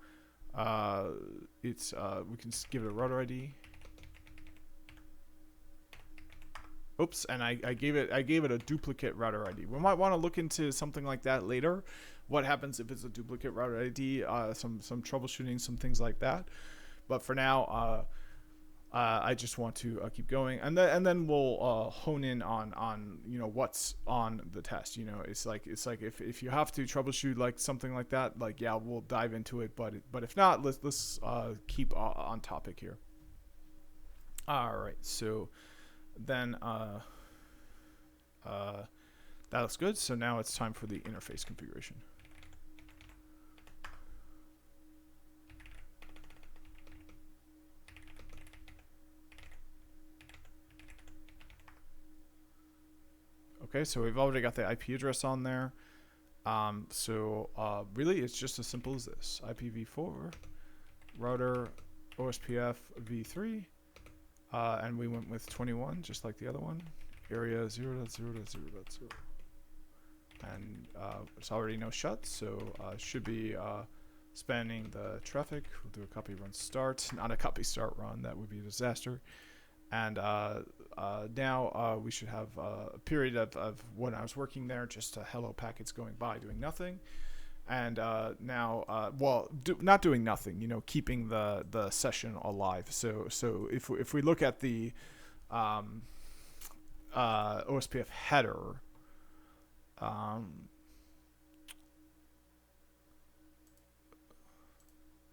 it's we can give it a router ID. Oops, and I gave it a duplicate router ID. We might want to look into something like that later, what happens if it's a duplicate router ID, some troubleshooting, some things like that. But for now, I just want to keep going, and then we'll hone in on what's on the test. It's like if you have to troubleshoot like something like that, like yeah, we'll dive into it. But if not, let's keep on topic here. All right, so then that looks good. So now it's time for the interface configuration. Okay, so we've already got the IP address on there. Really, it's just as simple as this. IPv4, router, OSPF v3, and we went with 21, just like the other one. Area 0.0.0.0. And it's already no shut, so should be spanning the traffic. We'll do a copy run start, not a copy start run. That would be a disaster. And now we should have a period of when I was working there, just hello packets going by, doing nothing. And now, not doing nothing, keeping the session alive. So if we look at the OSPF header,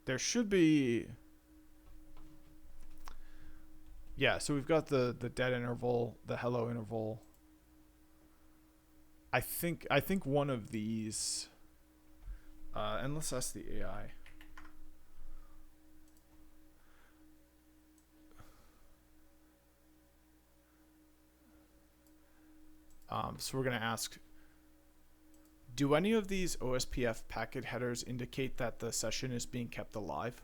there should be... Yeah, so we've got the dead interval, the hello interval. I think one of these, and let's ask the AI. So we're going to ask, do any of these OSPF packet headers indicate that the session is being kept alive?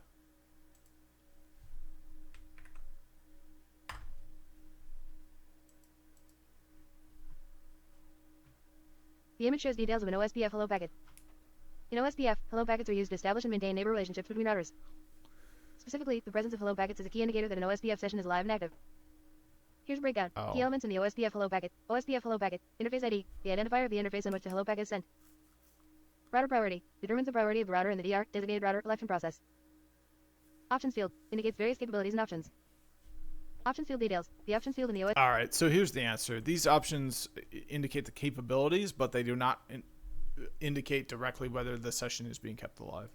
The image shows details of an OSPF hello packet. In OSPF, hello packets are used to establish and maintain neighbor relationships between routers. Specifically, the presence of hello packets is a key indicator that an OSPF session is alive and active. Here's a breakdown. Key elements in the OSPF hello packet. OSPF hello packet. Interface ID, the identifier of the interface on which the hello packet is sent. Router priority, determines the priority of the router in the DR, designated router election process. Options field, indicates various capabilities and options. Options field details, the options field in the OS... All right, so here's the answer. These options indicate the capabilities, but they do not indicate directly whether the session is being kept alive.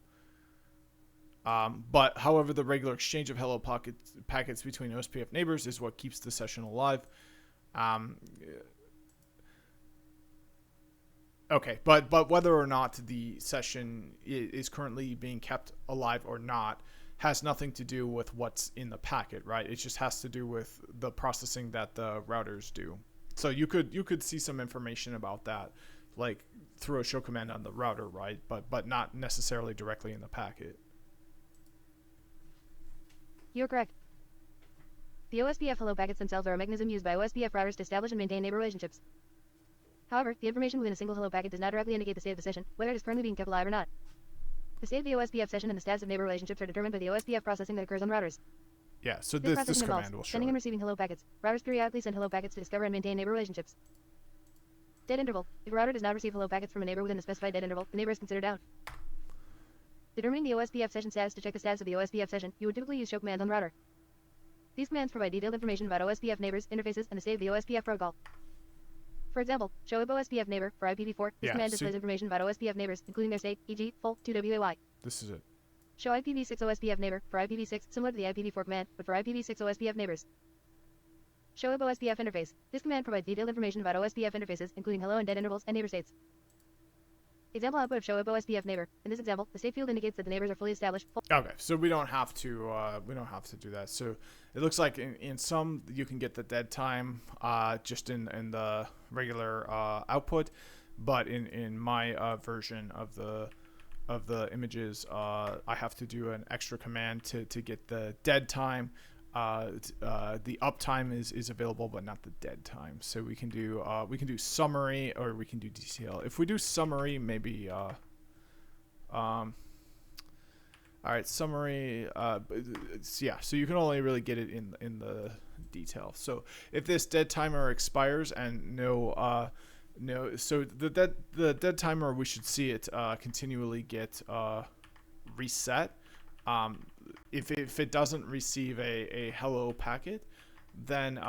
But however, the regular exchange of hello packets between OSPF neighbors is what keeps the session alive. Okay, but whether or not the session is currently being kept alive or not has nothing to do with what's in the packet, right? It just has to do with the processing that the routers do. So you could see some information about that, like through a show command on the router, right? But not necessarily directly in the packet. You're correct. The OSPF hello packets themselves are a mechanism used by OSPF routers to establish and maintain neighbor relationships. However, the information within a single hello packet does not directly indicate the state of the session, whether it is currently being kept alive or not. The state of the OSPF session and the status of neighbor relationships are determined by the OSPF processing that occurs on routers. Yeah, so this command will show sending and receiving hello packets. Routers periodically send hello packets to discover and maintain neighbor relationships. Dead interval. If a router does not receive hello packets from a neighbor within the specified dead interval, the neighbor is considered down. Determining the OSPF session status. To check the status of the OSPF session, you would typically use show commands on the router. These commands provide detailed information about OSPF neighbors, interfaces, and the state of the OSPF protocol. For example, show OSPF neighbor for IPv4. This command displays information about OSPF neighbors, including their state, e.g., full 2WAY. This is it. Show IPv6 OSPF neighbor for IPv6, similar to the IPv4 command, but for IPv6 OSPF neighbors. Show OSPF interface. This command provides detailed information about OSPF interfaces, including hello and dead intervals and neighbor states. Example output of show OSPF neighbor. In this example, the state field indicates that the neighbors are fully established. Okay, so we don't have to do that. So it looks like in some you can get the dead time just in the regular output, but in my version of the images, I have to do an extra command to get the dead time. The uptime is available, but not the dead time. So we can do summary, or we can do DCL. If we do summary, maybe all right, summary. Yeah, so you can only really get it in the detail. So if this dead timer expires and no No, so the dead timer, we should see it continually get reset. Um, if it doesn't receive a hello packet, then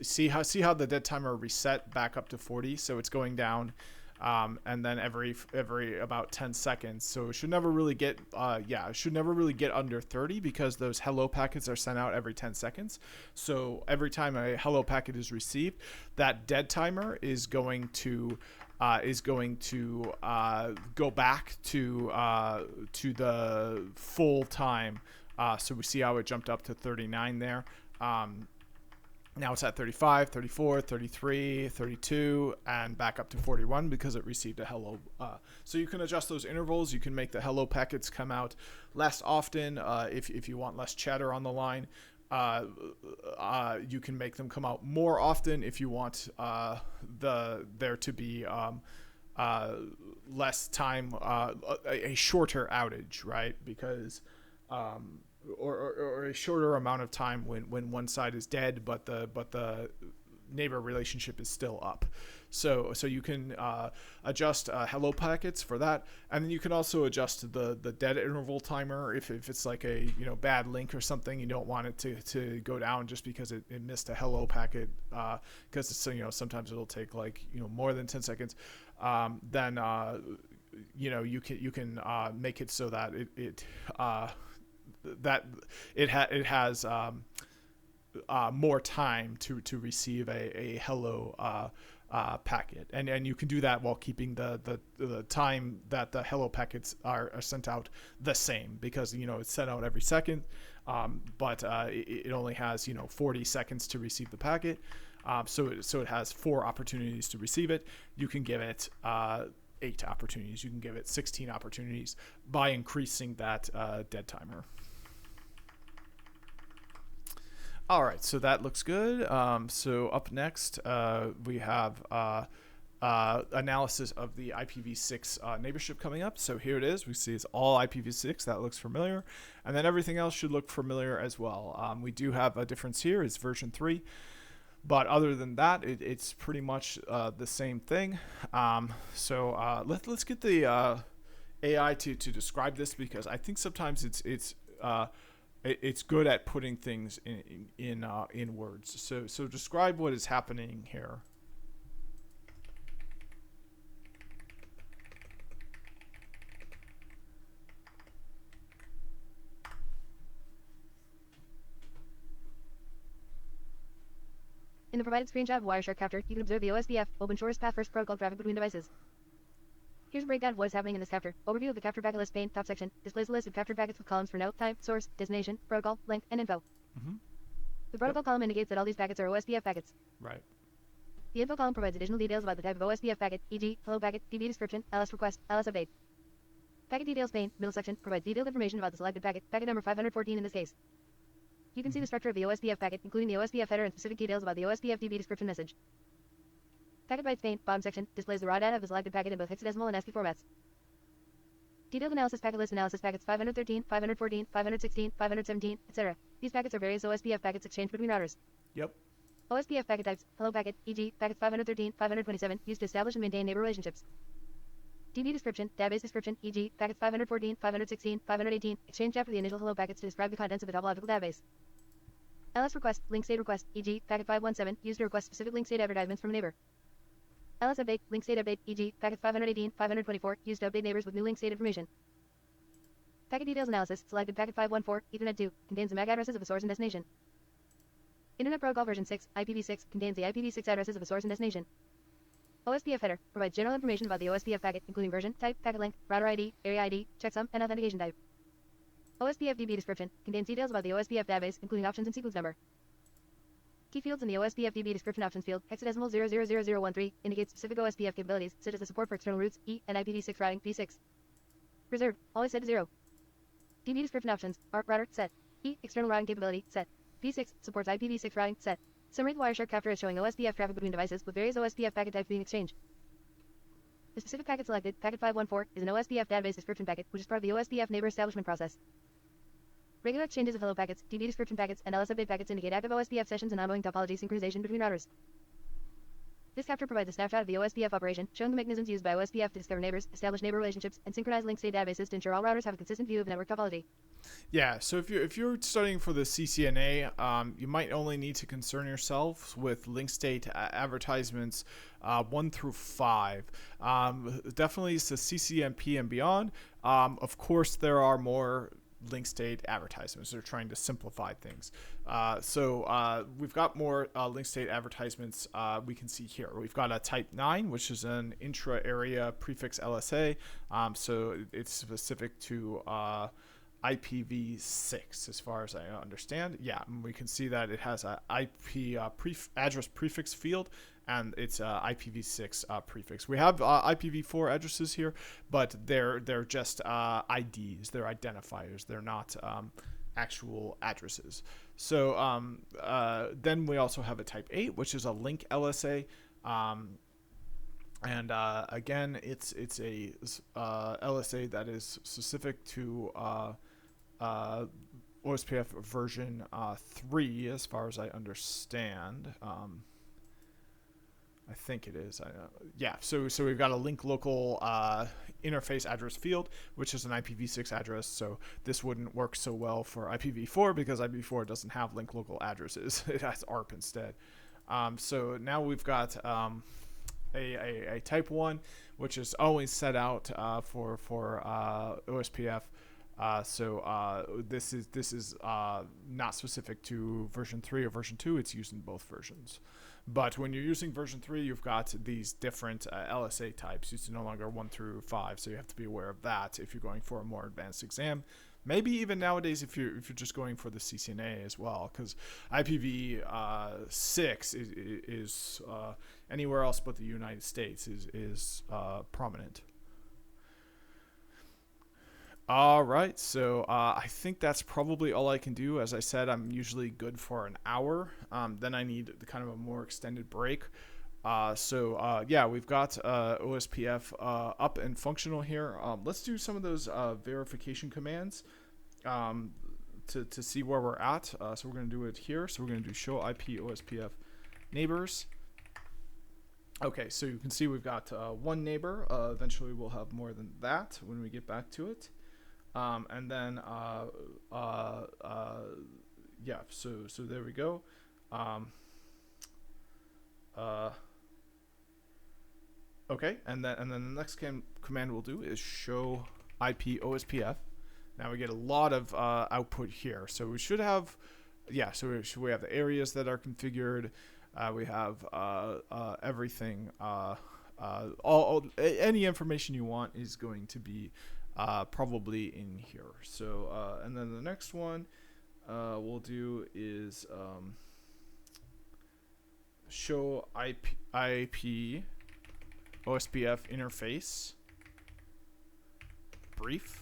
see how the dead timer reset back up to 40. So it's going down, and then every about 10 seconds. So it should never really get it should never really get under 30 because those hello packets are sent out every 10 seconds. So every time a hello packet is received, that dead timer is going to go back to the full time. So we see how it jumped up to 39 there. Now it's at 35, 34, 33, 32, and back up to 41 because it received a hello. So you can adjust those intervals. You can make the hello packets come out less often if you want less chatter on the line. You can make them come out more often if you want there to be less time, a shorter outage, right? Because or a shorter amount of time when one side is dead, but the neighbor relationship is still up. So you can adjust hello packets for that, and then you can also adjust the dead interval timer if it's like a bad link or something. You don't want it to go down just because it missed a hello packet, because sometimes it'll take like more than 10 seconds. Then you can make it so that it has more time to receive a hello packet, and you can do that while keeping the time that the hello packets are sent out the same, because it's sent out every second, but it only has 40 seconds to receive the packet. So it has 4 opportunities to receive it. You can give it 8 opportunities. You can give it 16 opportunities by increasing that dead timer. All right, so that looks good. So up next, we have analysis of the IPv6 neighborship coming up. So here it is. We see it's all IPv6. That looks familiar. And then everything else should look familiar as well. We do have a difference here. It's version 3. But other than that, it's pretty much the same thing. So let's get the AI to describe this, because I think sometimes it's good at putting things in words. So describe what is happening here. In the provided screenshot of Wireshark capture, you can observe the OSPF open source path first protocol traffic between devices. Here's a breakdown of what is happening in this capture. Overview of the capture packet list pane, top section, displays the list of capture packets with columns for note, time, source, destination, protocol, length, and info. Mm-hmm. The protocol column indicates that all these packets are OSPF packets. Right. The info column provides additional details about the type of OSPF packet, e.g., hello packet, DB description, ls request, ls update. Packet details pane, middle section, provides detailed information about the selected packet number 514 in this case. You can see the structure of the OSPF packet, including the OSPF header and specific details about the OSPF DB description message. Packet bytes pane, bottom section, displays the raw data of the selected packet in both hexadecimal and ASCII formats. Detailed analysis packet list analysis packets 513, 514, 516, 517, etc. These packets are various OSPF packets exchanged between routers. Yep. OSPF packet types, hello packet, e.g., packets 513, 527, used to establish and maintain neighbor relationships. DB description, database description, e.g., packets 514, 516, 518, exchanged after the initial hello packets to describe the contents of a topological database. LS request, link state request, e.g., packet 517, used to request specific link state advertisements from a neighbor. LS update, link state update, e.g., packet 518, 524, used to update neighbors with new link state information. Packet details analysis, selected packet 514, Ethernet 2, contains the MAC addresses of a source and destination. Internet Protocol version 6, IPv6, contains the IPv6 addresses of a source and destination. OSPF header, provides general information about the OSPF packet, including version, type, packet length, router ID, area ID, checksum, and authentication type. OSPF DB description, contains details about the OSPF database, including options and sequence number. Key fields in the OSPF DB description options field, hexadecimal 000013, indicate specific OSPF capabilities, such as the support for external routes, E, and IPv6 routing, V6. Reserved, always set to 0. DB description options, router, set. E, external routing capability, set. V6, supports IPv6 routing, set. Summary: the Wireshark capture is showing OSPF traffic between devices with various OSPF packet types being exchanged. The specific packet selected, packet 514, is an OSPF database description packet, which is part of the OSPF neighbor establishment process. Regular exchanges of hello packets, DB description packets, and LS update packets indicate active OSPF sessions and ongoing topology synchronization between routers. This capture provides a snapshot of the OSPF operation, showing the mechanisms used by OSPF to discover neighbors, establish neighbor relationships, and synchronize linked state databases to ensure all routers have a consistent view of network topology. Yeah, so if you're studying for the CCNA, you might only need to concern yourself with link state advertisements 1 through 5. Definitely it's the CCNP and beyond. Of course, there are more link state advertisements. They're trying to simplify things. So we've got more link state advertisements we can see here. We've got a type 9, which is an intra-area prefix LSA. So it's specific to IPv6 as far as I understand. Yeah, and we can see that it has a IP address prefix field, and it's IPv6 prefix. We have IPv4 addresses here, but they're just IDs, they're identifiers, they're not actual addresses. So then we also have a type 8, which is a link LSA. And again, it's a LSA that is specific to OSPF version 3, as far as I understand. I think it is. Yeah, so we've got a link local interface address field, which is an IPv6 address. So this wouldn't work so well for IPv4 because IPv4 doesn't have link local addresses. It has ARP instead. So now we've got a type 1, which is always set out for OSPF. So this is not specific to version 3 or version 2. It's used in both versions. But when you're using version 3, you've got these different LSA types. It's no longer 1 through 5, so you have to be aware of that if you're going for a more advanced exam. Maybe even nowadays if you're just going for the CCNA as well, because IPv6 is anywhere else but the United States is prominent. All right, so I think that's probably all I can do. As I said, I'm usually good for an hour. Then I need kind of a more extended break. Yeah, we've got OSPF up and functional here. Let's do some of those verification commands to see where we're at. So we're going to do it here. So we're going to do show IP OSPF neighbors. Okay, so you can see we've got one neighbor. Eventually we'll have more than that when we get back to it. And then yeah, so there we go. Okay, and then the next command we'll do is show IP OSPF. Now we get a lot of output here, so we should have, yeah. So we have the areas that are configured. We have everything. Any information you want is going to be probably in here. So and then the next one we'll do is show IP OSPF interface brief.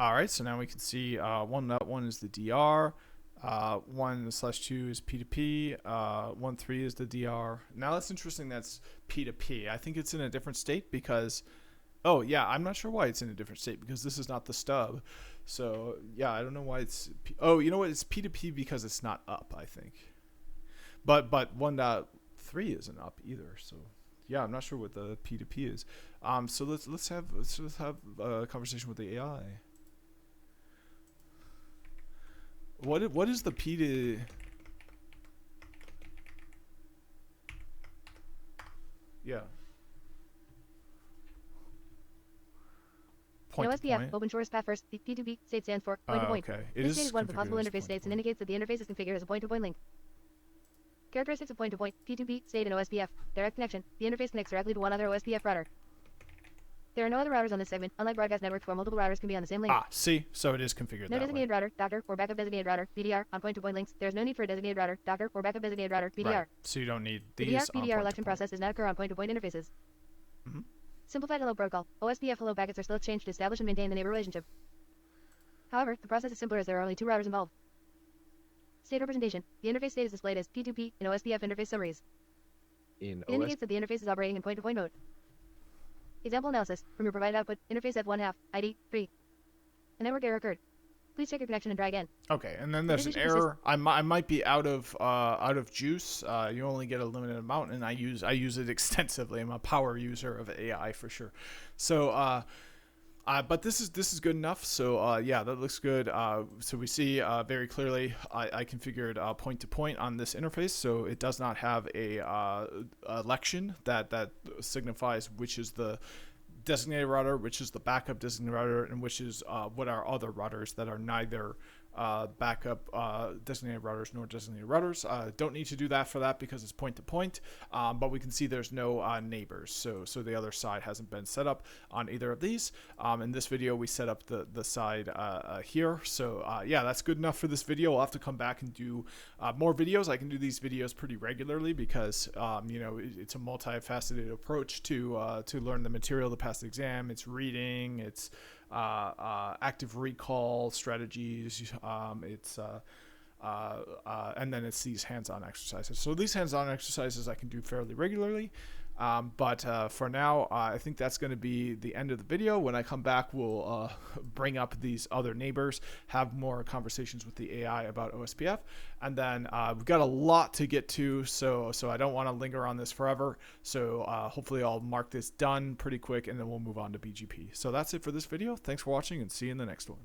All right, so now we can see 1.1 is the DR, 1/2 is P2P, 1.3 is the DR. Now that's interesting. That's P2P. I think it's in a different state because, oh yeah, I'm not sure why it's in a different state because this is not the stub. So yeah, I don't know why it's. Oh, you know what? It's P2P because it's not up, I think. But 1.3 isn't up either. So yeah, I'm not sure what the P2P is. So let's have a conversation with the AI. What is the P to? Yeah. Point to OSPF, point. open source path first. The P2P state stands for point to point. Okay. This state is one of the possible interface states and indicates that the interface is configured as a point-to-point link. Characteristics of point-to-point, P2P, state, and OSPF. Direct connection. The interface connects directly to one other OSPF router. There are no other routers on this segment, unlike broadcast networks where multiple routers can be on the same link. Ah, see? So it is configured No that designated way. router, doctor, or backup designated router, BDR, on point-to-point links. There is no need for a designated router, doctor, or backup designated router, BDR. Right. So you don't need The these DR, on BDR election point-to-point. process does not occur on point-to-point interfaces. Mm-hmm. Simplified hello protocol. OSPF hello packets are still exchanged to establish and maintain the neighbor relationship. However, the process is simpler as there are only two routers involved. State representation. The interface state is displayed as P2P in OSPF interface summaries. It indicates that the interface is operating in point-to-point mode. Example analysis. From your provided output, interface F1/2, ID 3. A network error occurred. Please check your connection and try again. Okay, and then there's an Condition error. I might be out of juice. You only get a limited amount, and I use it extensively. I'm a power user of AI for sure. So but this is good enough. So yeah, that looks good. So we see very clearly I configured point to point on this interface, so it does not have a election that signifies which is the designated router, which is the backup designated router, and which is what are other routers that are neither backup designated routers nor designated routers. Don't need to do that for that because it's point to point, but we can see there's no neighbors, so the other side hasn't been set up on either of these. In this video we set up the side here, so yeah, that's good enough for this video. I'll have to come back and do more videos. I can do these videos pretty regularly because you know, it's a multifaceted approach to learn the material to pass the exam. It's reading, it's active recall strategies, and then it's these hands-on exercises. So these hands-on exercises I can do fairly regularly, but for now I think that's going to be the end of the video. When I come back, we'll bring up these other neighbors, have more conversations with the AI about OSPF, and then we've got a lot to get to, so I don't want to linger on this forever. So hopefully I'll mark this done pretty quick, and then we'll move on to BGP. So that's it for this video. Thanks for watching, and see you in the next one.